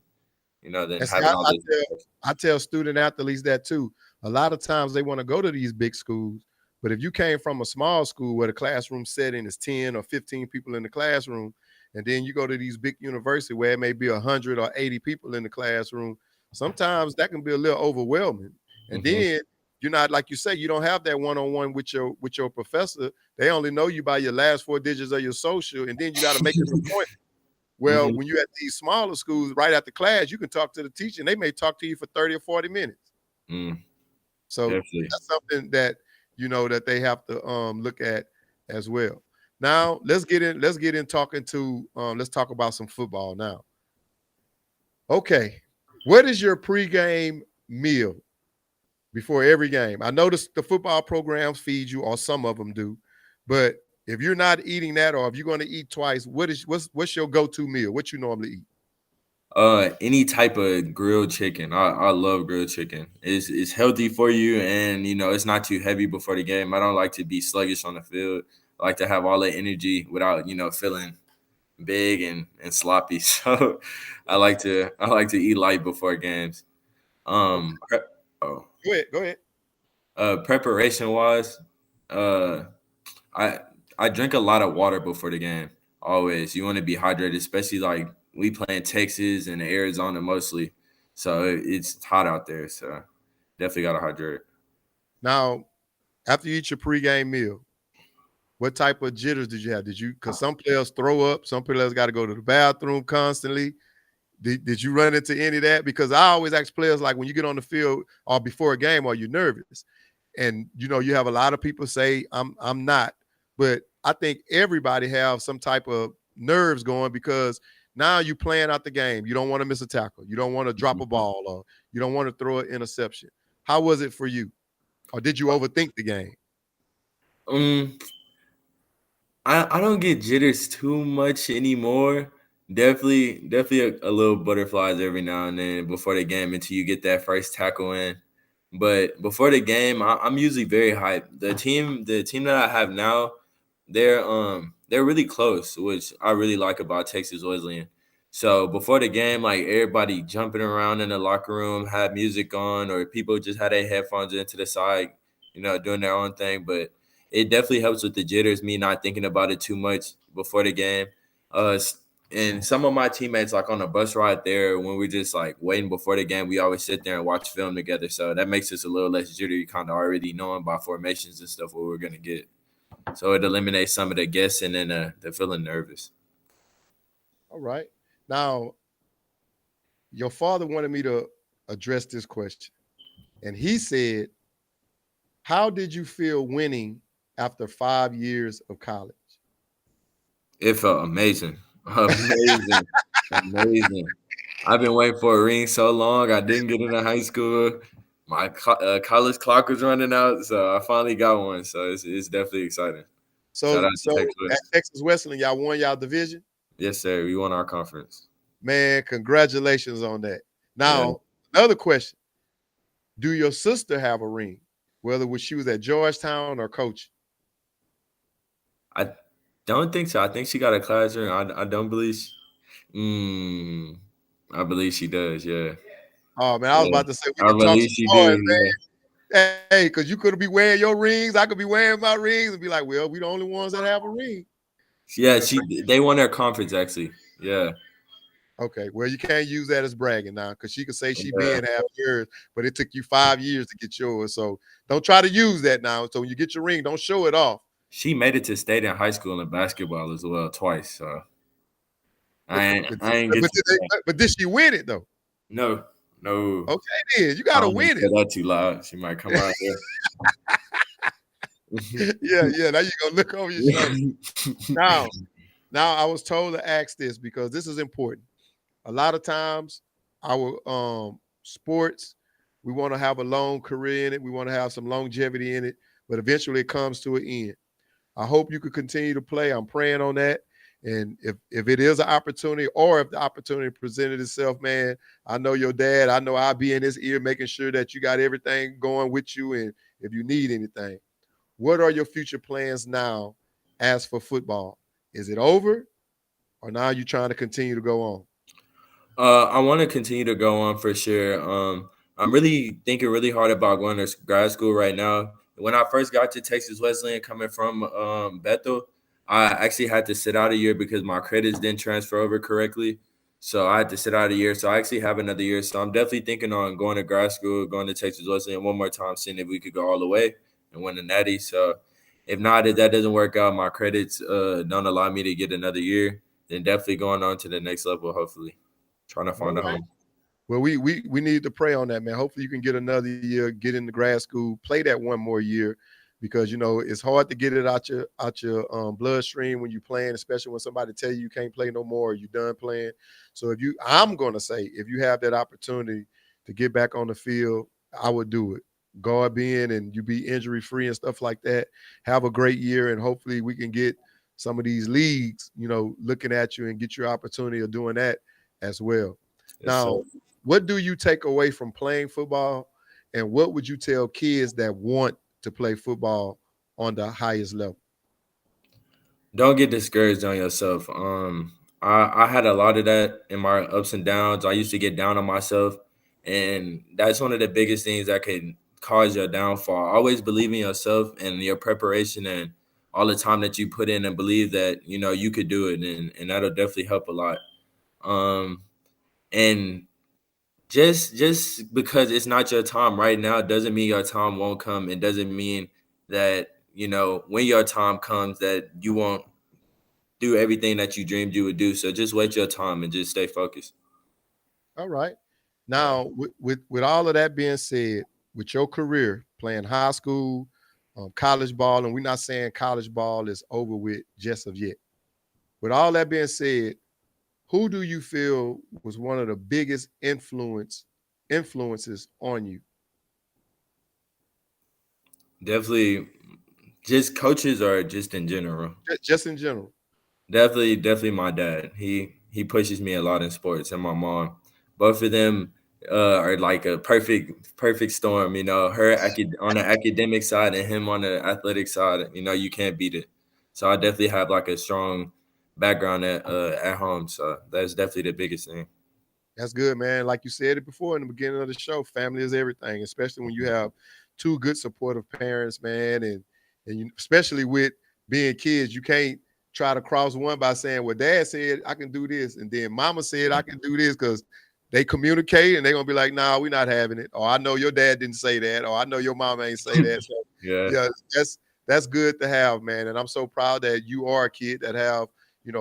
than having all this. I tell student athletes that too. A lot of times they want to go to these big schools, but if you came from a small school where the classroom setting is 10 or 15 people in the classroom, and then you go to these big universities where it may be 100 or 80 people in the classroom, sometimes that can be a little overwhelming. And then you're not, like you say, you don't have that one-on-one with your professor. They only know you by your last 4 digits of your social, and then you got to make an appointment. Well, when you're at these smaller schools, right after class, you can talk to the teacher, and they may talk to you for 30 or 40 minutes. So definitely. That's something that that they have to look at as well. Now let's get in talking to let's talk about some football now. Okay, what is your pregame meal before every game? I notice the football programs feed you, or some of them do, but if you're not eating that, or if you're going to eat twice, what's your go-to meal? What you normally eat? Any type of grilled chicken. I love grilled chicken. It's healthy for you, and it's not too heavy before the game. I don't like to be sluggish on the field. I like to have all the energy without feeling big and sloppy. So I like to eat light before games. Go ahead. Preparation wise, I drink a lot of water before the game. Always, you want to be hydrated, especially like we play in Texas and Arizona mostly, so it's hot out there. So definitely got to hydrate. Now, after you eat your pregame meal, what type of jitters did you have? Because some players throw up, some players got to go to the bathroom constantly. Did you run into any of that? Because I always ask players, like, when you get on the field or before a game, are you nervous? And you have a lot of people say I'm not, but I think everybody have some type of nerves going because now you playing out the game. You don't want to miss a tackle. You don't want to drop a ball, or you don't want to throw an interception. How was it for you? Or did you overthink the game? Um, I don't get jitters too much anymore. Definitely a little butterflies every now and then before the game until you get that first tackle in. But before the game, I'm usually very hyped. The team that I have now, they're really close, which I really like about Texas Wesleyan. So before the game, like everybody jumping around in the locker room, had music on, or people just had their headphones into the side, doing their own thing. But it definitely helps with the jitters, me not thinking about it too much before the game. And some of my teammates, like on the bus ride there, when we're just like waiting before the game, we always sit there and watch film together. So that makes us a little less jittery, kind of already knowing by formations and stuff what we're gonna get. So it eliminates some of the guessing and the feeling nervous. All right. Now, your father wanted me to address this question, and he said, how did you feel winning after 5 years of college? It felt amazing, amazing, amazing. I've been waiting for a ring so long. I didn't get into high school. My college clock was running out, so I finally got one. So it's definitely exciting. Shout So, out to Texas at West. Texas Wesleyan, y'all won y'all division. Yes, sir. We won our conference. Man, congratulations on that. Yeah. Now, another question: do your sister have a ring? Whether she was at Georgetown or coach? I don't think so. I think she got a class ring. I don't believe. I believe she does. Yeah. Oh man, I was Yeah. about to say we I could talk believe some she noise, do. Yeah. man. Hey, because you could be wearing your rings, I could be wearing my rings, and be like, "Well, we the only ones that have a ring." Yeah. They won their conference actually. Yeah. Okay, well, you can't use that as bragging now, because she could say she Yeah. been half yours, but it took you 5 years to get yours. So don't try to use that now. So when you get your ring, don't show it off. She made it to state in high school in basketball as well twice. So But I ain't but I ain't but, get but, to did but did she win it though? no. No. Okay, then you I got to don't want to win say it. that too loud. She might come out here. Yeah. Now you gonna look over your shoulder. Now, I was told to ask this because this is important. A lot of times, our sports, we want to have a long career in it. We want to have some longevity in it, but eventually it comes to an end. I hope you could continue to play. I'm praying on that. And if it is an opportunity, or if the opportunity presented itself, man, I know your dad. I know I'll be in his ear making sure that you got everything going with you. And if you need anything, what are your future plans now as for football? Is it over, or now you trying to continue to go on? I want to continue to go on for sure. I'm really thinking really hard about going to grad school right now. When I first got to Texas Wesleyan, coming from Bethel, I actually had to sit out a year because my credits didn't transfer over correctly. So I had to sit out a year. So I actually have another year. So I'm definitely thinking on going to grad school, going to Texas Wesleyan one more time, seeing if we could go all the way and win the Natty. So if not, if that doesn't work out, my credits don't allow me to get another year, then definitely going on to the next level, hopefully. Trying to All find a right. home. Well, we need to pray on that, man. Hopefully, you can get another year, get into grad school, play that one more year, because it's hard to get it out your bloodstream when you're playing, especially when somebody tell you can't play no more, or you done playing. So I'm gonna say, if you have that opportunity to get back on the field, I would do it. God being, and you be injury free and stuff like that. Have a great year, and hopefully we can get some of these leagues, looking at you and get your opportunity of doing that as well. Yes, sir. Now, what do you take away from playing football, and what would you tell kids that want to play football on the highest level? Don't get discouraged on yourself. I had a lot of that in my ups and downs. I used to get down on myself, and that's one of the biggest things that can cause your downfall. Always believe in yourself and your preparation and all the time that you put in, and believe that you could do it, and that'll definitely help a lot. Um, and just because it's not your time right now doesn't mean your time won't come. It doesn't mean that when your time comes that you won't do everything that you dreamed you would do. So just wait your time and just stay focused. All right. Yeah. Now, with all of that being said, with your career, playing high school, college ball, and we're not saying college ball is over with just of yet. With all that being said, who do you feel was one of the biggest influences on you? Definitely, just coaches or just in general. Just in general. Definitely my dad. He pushes me a lot in sports, and my mom. Both of them are like a perfect storm. You know, her on the academic side and him on the athletic side. You know, you can't beat it. So I definitely have like a strong background at home. So that's definitely the biggest thing. That's good, man. Like you said it before in the beginning of the show, family is everything, especially when you have two good supportive parents, man, and you, especially with being kids, you can't try to cross one by saying, "Well, Dad said I can do this," and then Mama said I can do this, because they communicate and they're gonna be like, "Nah, we're not having it," or "I know your dad didn't say that," or "I know your mama ain't say that." So, Yeah. yeah, that's good to have, man, and I'm so proud that you are a kid that have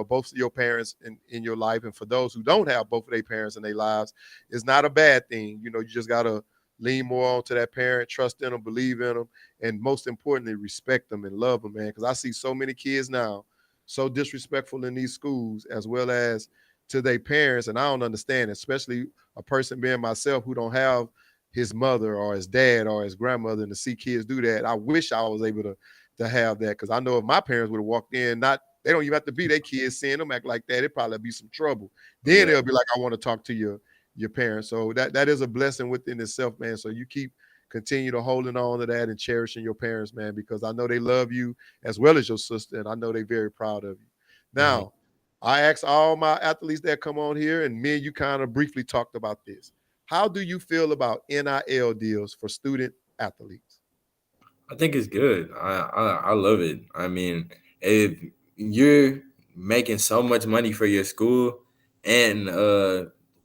both of your parents in your life. And for those who don't have both of their parents in their lives, it's not a bad thing. You just got to lean more onto that parent, trust in them, believe in them, and most importantly, respect them and love them, man. Because I see so many kids now so disrespectful in these schools as well as to their parents. And I don't understand, especially a person being myself who don't have his mother or his dad or his grandmother, and to see kids do that. I wish I was able to have that, because I know if my parents would have walked in, not they don't even have to be their kids, seeing them act like that, it'd probably be some trouble. Then Yeah. they'll be like, I want to talk to your parents. So that is a blessing within itself, man. So you continue to holding on to that and cherishing your parents, man, because I know they love you as well as your sister, and I know they're very proud of you. Mhm. Now, I asked all my athletes that come on here, and me and you kind of briefly talked about this. How do you feel about NIL deals for student athletes? I think it's good. I love it. I mean, if you're making so much money for your school and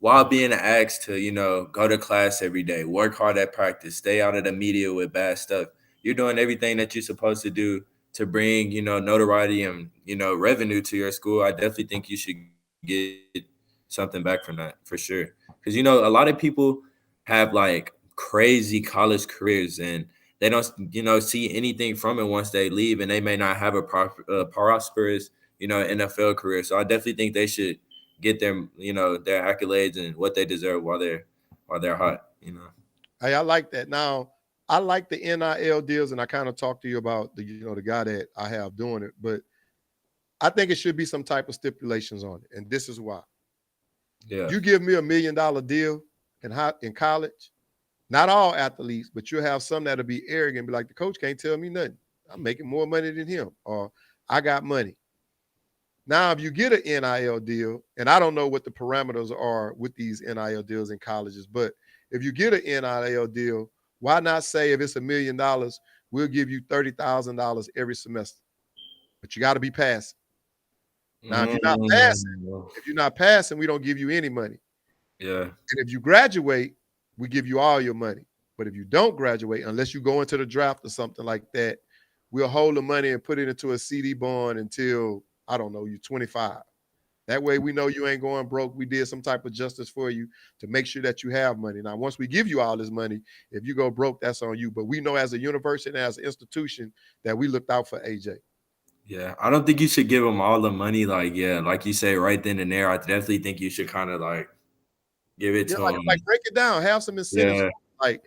while being asked to, go to class every day, work hard at practice, stay out of the media with bad stuff, you're doing everything that you're supposed to do to bring, notoriety and, revenue to your school. I definitely think you should get something back from that for sure. Because, a lot of people have like crazy college careers and they don't see anything from it once they leave, and they may not have a prosperous NFL career. So I definitely think they should get their their accolades and what they deserve while they're hot. Hey, I like that. Now, I like the NIL deals, and I kind of talked to you about the guy that I have doing it, but I think it should be some type of stipulations on it, and this is why. Yeah. You give me $1 million deal in college, not all athletes, but you'll have some that'll be arrogant and be like, the coach can't tell me nothing. I'm making more money than him, or I got money. Now, if you get an NIL deal, and I don't know what the parameters are with these NIL deals in colleges, but if you get an NIL deal, why not say if it's $1 million, we'll give you $30,000 every semester, but you got to be passing. Now, Mm, if you're not passing, we don't give you any money. yeah. And if you graduate, we give you all your money. But if you don't graduate, unless you go into the draft or something like that, we'll hold the money and put it into a CD bond until, I don't know, you're 25. That way we know you ain't going broke. We did some type of justice for you to make sure that you have money. Now, once we give you all this money, if you go broke, that's on you. But we know as a university and as an institution that we looked out for AJ. Yeah, I don't think you should give them all the money. Like, yeah, like you say, right then and there. I definitely think you should kind of like give it Yeah, to like them. break it down, have some incentives. Yeah, Like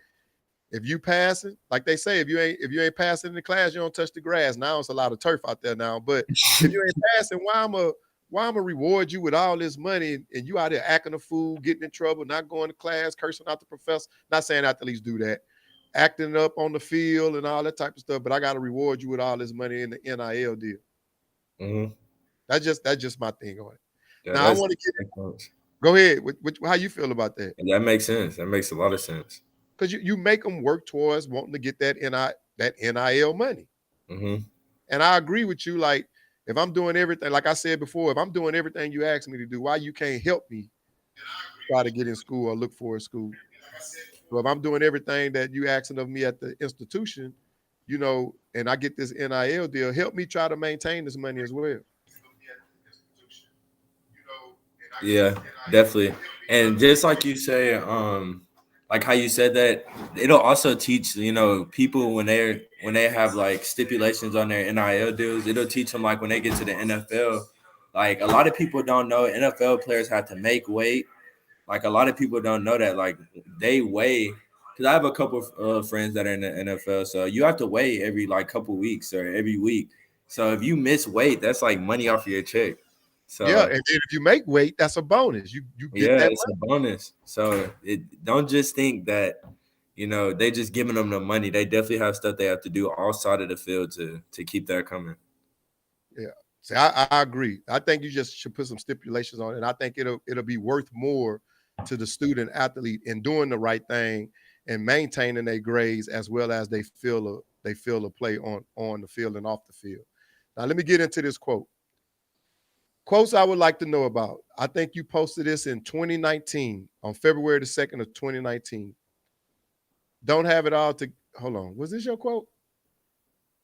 if you passing, like they say, if you ain't passing in the class, you don't touch the grass. Now it's a lot of turf out there now. But if you ain't passing, why I'ma reward you with all this money and you out there acting a fool, getting in trouble, not going to class, cursing out the professor? Not saying athletes do that, acting up on the field and all that type of stuff. But I got to reward you with all this money in the NIL deal. hmm That's just my thing on it. yeah, Now I want to get go ahead. How you feel about that? that makes sense. That makes a lot of sense. Because you make them work towards wanting to get that NIL money. hmm And I agree with you. Like, if I'm doing everything, like I said before, if I'm doing everything you asked me to do, why you can't help me try to get in school or look for a school? So if I'm doing everything that you asking of me at the institution, and I get this NIL deal, help me try to maintain this money as well. Yeah, definitely. And just like you say, like how you said that, it'll also teach, people when they have like stipulations on their NIL deals, it'll teach them like when they get to the NFL, like a lot of people don't know NFL players have to make weight. Like a lot of people don't know that, like they weigh, because I have a couple of friends that are in the NFL, so you have to weigh every like couple weeks or every week. So if you miss weight, that's like money off of your check. Yeah, So and then if you make weight, that's a bonus. You get yeah, that it's money. a bonus. So it don't just think that they just giving them the money. They definitely have stuff they have to do outside of the field to keep that coming. Yeah. See, I agree. I think you just should put some stipulations on it. And I think it'll be worth more to the student athlete in doing the right thing and maintaining their grades as well as they feel a play on the field and off the field. Now let me get into this quote. Quotes I would like to know about. I think you posted this in 2019 on February the 2nd of 2019. Don't have it all to hold on. Was this your quote?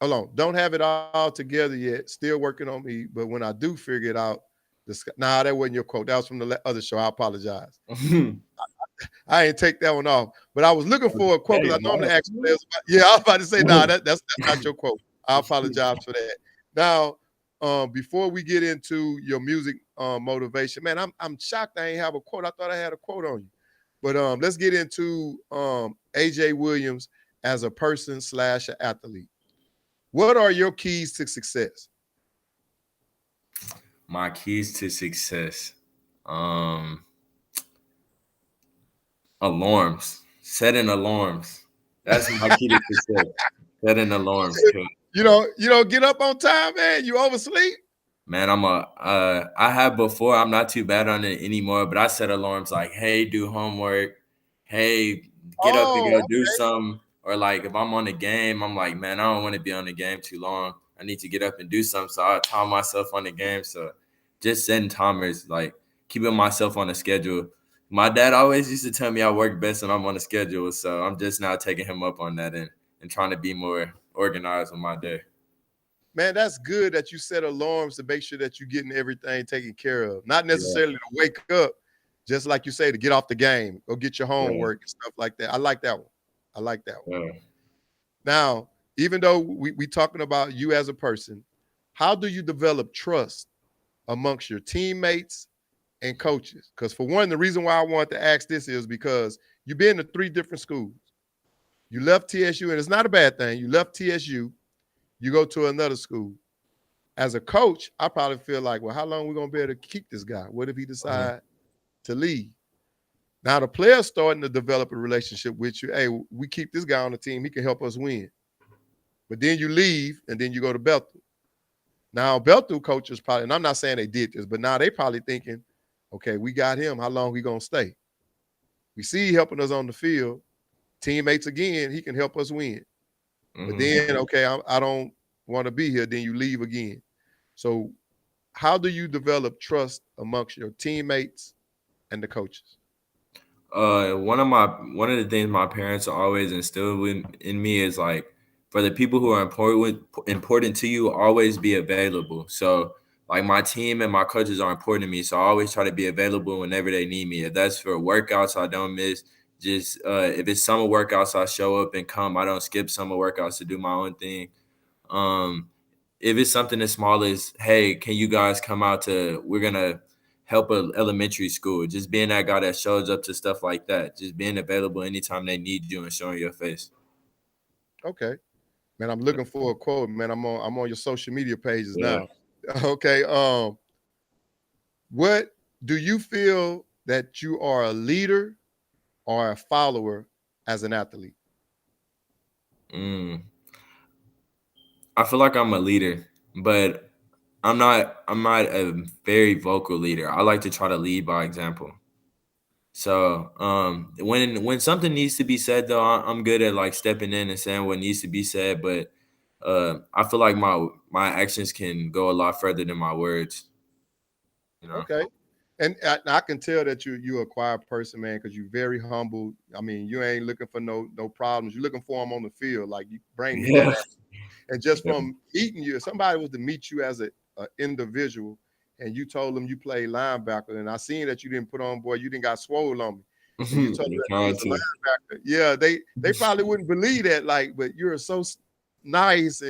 Hold on. Don't have it all together yet. Still working on me. But when I do figure it out, that wasn't your quote. That was from the other show. I apologize. I ain't take that one off. But I was looking for a quote because I normally ask players about. Yeah, I was about to say, that's not your quote. I apologize for that. Now, before we get into your music motivation, man, I'm shocked I ain't have a quote. I thought I had a quote on you. But let's get into AJ Williams as a person / an athlete. What are your keys to success? My keys to success. Um Alarms. Setting alarms. That's my key to success. Setting alarms. You don't get up on time, man. You oversleep. Man, I have before. I'm not too bad on it anymore, but I set alarms like, hey, do homework. Hey, get up and Oh, go do okay. something. Or like if I'm on the game, I'm like, man, I don't want to be on the game too long. I need to get up and do something. So I time myself on the game. So just setting timers, like keeping myself on the schedule. My dad always used to tell me I work best when I'm on the schedule. So I'm just now taking him up on that and trying to be more organized with my day. Man, that's good that you set alarms to make sure that you're getting everything taken care of. Not Yeah, necessarily to wake up, just like you say, to get off the game, go get your yeah, homework and stuff like that. I like that one. I like that one. yeah. Now, even though we talking about you as a person, how do you develop trust amongst your teammates and coaches? Because for one, the reason why I wanted to ask this is because you've been to 3 different schools. You left TSU, and it's not a bad thing. You left TSU, you go to another school. As a coach, I probably feel like, well, how long are we going to be able to keep this guy? What if he decide to leave? Now the player's starting to develop a relationship with you. Hey, we keep this guy on the team. He can help us win. But then you leave, and then you go to Bethel. Now Bethel coaches probably, and I'm not saying they did this, but now they probably thinking, okay, we got him. How long we going to stay? We see he helping us on the field. Teammates again, he can help us win. But then, okay, I don't want to be here. Then you leave again. So how do you develop trust amongst your teammates and the coaches? One of the things my parents always instilled in me is like, for the people who are important to you, always be available. So like my team and my coaches are important to me, so I always try to be available whenever they need me. If that's for workouts, I don't miss. Just if it's summer workouts, I show up and come. I don't skip summer workouts to do my own thing. Um, if it's something as small as, hey, can you guys come out we're gonna help a elementary school, just being that guy that shows up to stuff like that, just being available anytime they need you and showing your face. Okay. Man, I'm looking for a quote, man. I'm on your social media pages Yeah. now. Okay. What do you feel that you are a leader or a follower as an athlete? mm. I feel like I'm a leader, but I'm not a very vocal leader. I like to try to lead by example. So when something needs to be said, though, I'm good at like stepping in and saying what needs to be said. But I feel like my actions can go a lot further than my words. You know. Okay. And I can tell that you're a quiet person, man, because you're very humble. I mean, you ain't looking for no problems. You're looking for them on the field. Like you bring me that. Yeah. And just Yeah. from meeting you, if somebody was to meet you as a individual and you told them you played linebacker, and I seen that you didn't put on, boy, you didn't got swole on me. and you told me You're that he trying was a to. linebacker. Yeah, they probably wouldn't believe that, like, but you're so nice,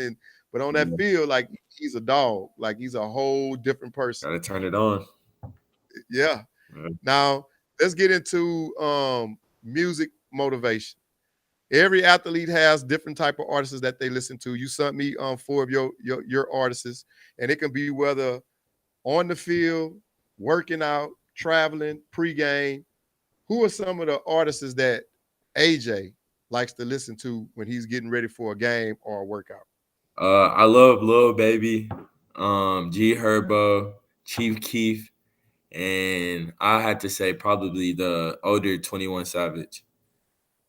but on that field, like, he's a dog. Like, he's a whole different person. Gotta turn it on. Yeah. Yeah. Now, let's get into music motivation. Every athlete has different type of artists that they listen to. You sent me 4 of your artists, and it can be whether on the field, working out, traveling, pregame. Who are some of the artists that AJ likes to listen to when he's getting ready for a game or a workout? I love Lil Baby, G Herbo, Chief Keef, and I had to say probably the older 21 Savage.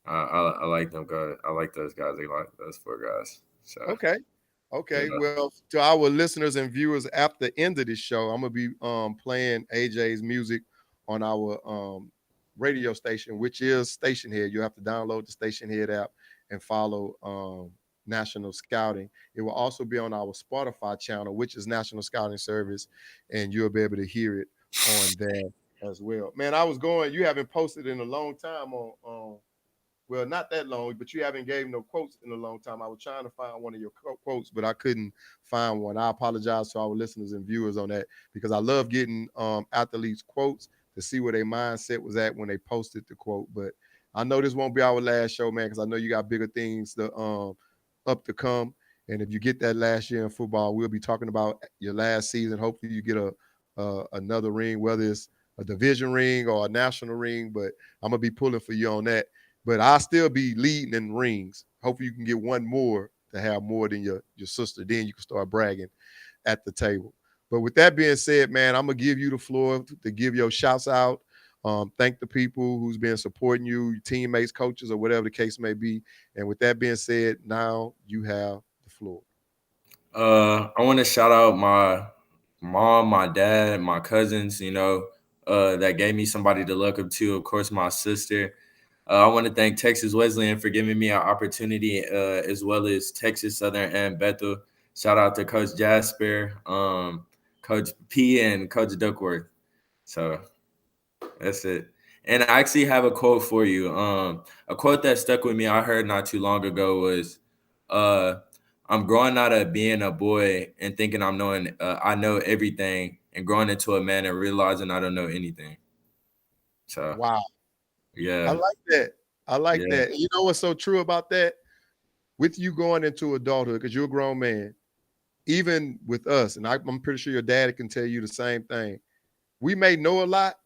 I like them guys. I like those guys. They like those 4 guys. So Okay. yeah. Okay. Well, to our listeners and viewers, at the end of this show, I'm gonna be playing AJ's music on our radio station, which is Stationhead. You have to download the Stationhead app and follow National Scouting. It will also be on our Spotify channel, which is National Scouting Service, and you'll be able to hear it on there as well. Man, I was going. You haven't posted in a long time on well, not that long, but you haven't gave no quotes in a long time. I was trying to find one of your quotes, but I couldn't find one. I apologize to our listeners and viewers on that because I love getting athletes quotes to see where their mindset was at when they posted the quote. But I know this won't be our last show, man, because I know you got bigger things to up to come. And if you get that last year in football, we'll be talking about your last season. Hopefully, you get another ring, whether it's a division ring or a national ring. But I'm gonna be pulling for you on that. But I'll still be leading in rings. Hopefully you can get one more to have more than your sister. Then you can start bragging at the table. But with that being said, man, I'm going to give you the floor to give your shouts out. Thank the people who's been supporting you, your teammates, coaches, or whatever the case may be. And with that being said, now you have the floor. I want to shout out my mom, my dad, my cousins, that gave me somebody to look up to. Of course, my sister. I want to thank Texas Wesleyan for giving me an opportunity, as well as Texas Southern and Bethel. Shout out to Coach Jasper, Coach P, and Coach Duckworth. So that's it. And I actually have a quote for you. A quote that stuck with me I heard not too long ago was, I'm growing out of being a boy and thinking I know everything, and growing into a man and realizing I don't know anything. So Wow. I yeah, like that. I like yeah, that. And you know what's so true about that? With you going into adulthood, because you're a grown man, even with us, and I'm pretty sure your dad can tell you the same thing. We may know a lot,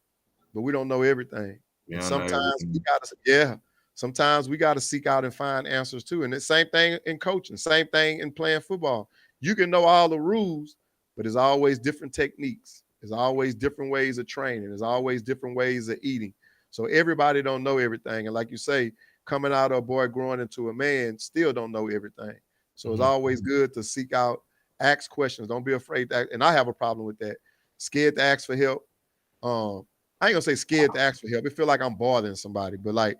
but we don't know everything. we And don't know sometimes we everything. sometimes we gotta seek out and find answers too. And the same thing in coaching, same thing in playing football. You can know all the rules, but there's always different techniques. There's always different ways of training. There's always different ways of eating. So everybody don't know everything. And like you say, coming out of a boy growing into a man still don't know everything. So it's Mhm. always good to seek out, ask questions. Don't be afraid to ask. And I have a problem with that. Scared to ask for help. I ain't gonna say scared to ask for help. It feel like I'm bothering somebody, but like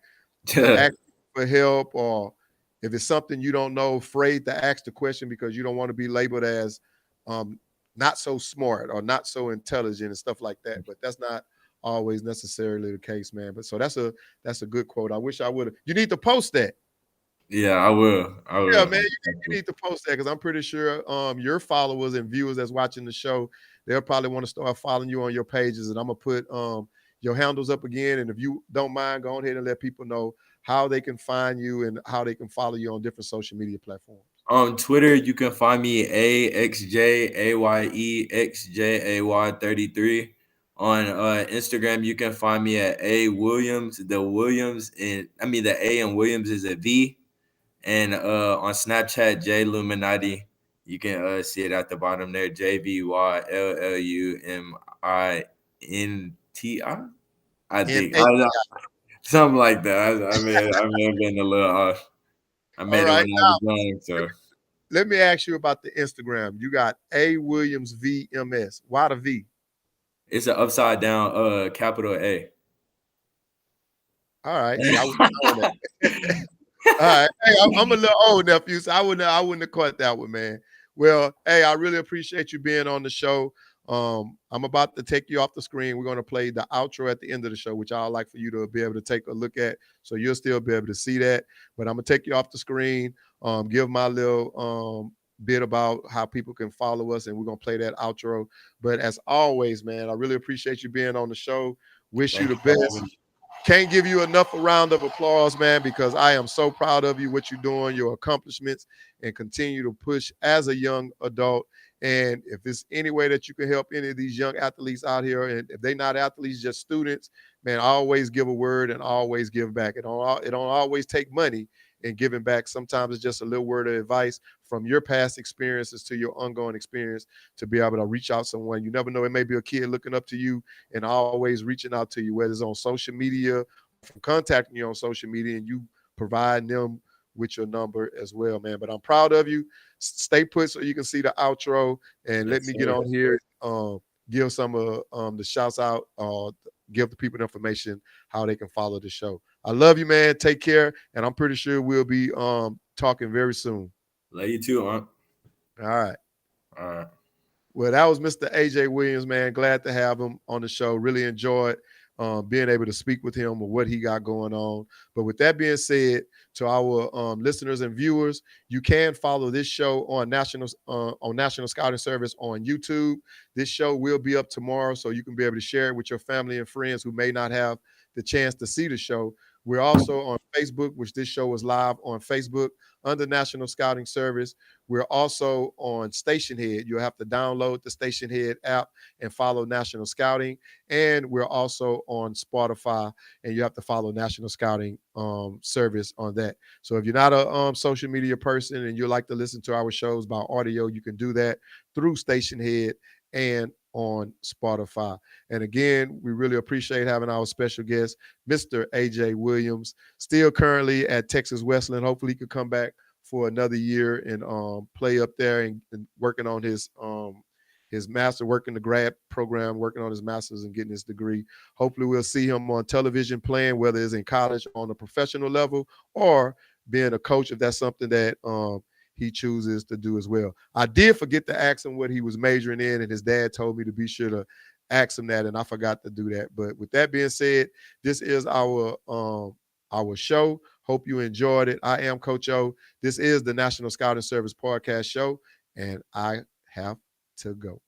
to ask for help, or if it's something you don't know, afraid to ask the question because you don't want to be labeled as um, not so smart or not so intelligent and stuff like that. But that's not always necessarily the case, man. But so that's a good quote. I wish I would have. You need to post that. Yeah, I will. I Yeah, will. man, you need to post that because I'm pretty sure your followers and viewers that's watching the show, they'll probably want to start following you on your pages. And I'm gonna put your handles up again. And if you don't mind, go ahead and let people know how they can find you and how they can follow you on different social media platforms. On Twitter, you can find me AXJAYEXJAY33. On Instagram, you can find me at A Williams. The Williams and I mean the A and Williams is a V. And on Snapchat, J Luminati. You can see it at the bottom there. JVYLLUMINTI. I And think something like that. I may have been a little off. I all made it when right, I was young, so. let me ask you about the Instagram. You got A Williams VMS. Why the V? It's an upside down capital A. All right. See, I wouldn't have known that. All right. Hey, I'm a little old nephew, so I wouldn't have caught that one, man. Well, hey, I really appreciate you being on the show. I'm about to take you off the screen. We're going to play the outro at the end of the show, which I'd like for you to be able to take a look at, so you'll still be able to see that. But I'm going to take you off the screen, give my little bit about how people can follow us, and we're going to play that outro. But as always, man, I really appreciate you being on the show. Wish you the best. Can't give you enough a round of applause, man, because I am so proud of you, what you're doing, your accomplishments, and continue to push as a young adult. And if there's any way that you can help any of these young athletes out here, and if they're not athletes, just students, man, always give a word and always give back. It don't always take money in giving back. Sometimes it's just a little word of advice from your past experiences to your ongoing experience to be able to reach out to someone. You never know. It may be a kid looking up to you and always reaching out to you, whether it's on social media, from contacting you on social media, and you provide them with your number as well, man. But I'm proud of you. Stay put so you can see the outro, and let me get on here, give some of the shouts out, give the people the information how they can follow the show. I love you, man. Take care, and I'm pretty sure we'll be talking very soon. Love you too, Aunt. All right. All right. Well, that was Mr. AJ Williams, man. Glad to have him on the show. Really enjoyed being able to speak with him or what he got going on. But with that being said, to our listeners and viewers, you can follow this show on National Scouting Service on YouTube. This show will be up tomorrow, so you can be able to share it with your family and friends who may not have the chance to see the show. We're also on Facebook, which this show is live on Facebook under National Scouting Service. We're also on Stationhead. You'll have to download the Stationhead app and follow National Scouting. And we're also on Spotify, and you have to follow National Scouting Service on that. So if you're not a social media person and you like to listen to our shows by audio, you can do that through Stationhead and on Spotify. And again, we really appreciate having our special guest, Mr. AJ Williams, still currently at Texas Wesleyan. Hopefully he could come back for another year and play up there and working on his master, working the grad program, working on his master's and getting his degree. Hopefully we'll see him on television playing, whether it's in college on a professional level or being a coach, if that's something that he chooses to do as well. I did forget to ask him what he was majoring in, and his dad told me to be sure to ask him that, and I forgot to do that. But with that being said, this is our show. Hope you enjoyed it. I am Coach O. This is the National Scouting Service podcast show, and I have to go.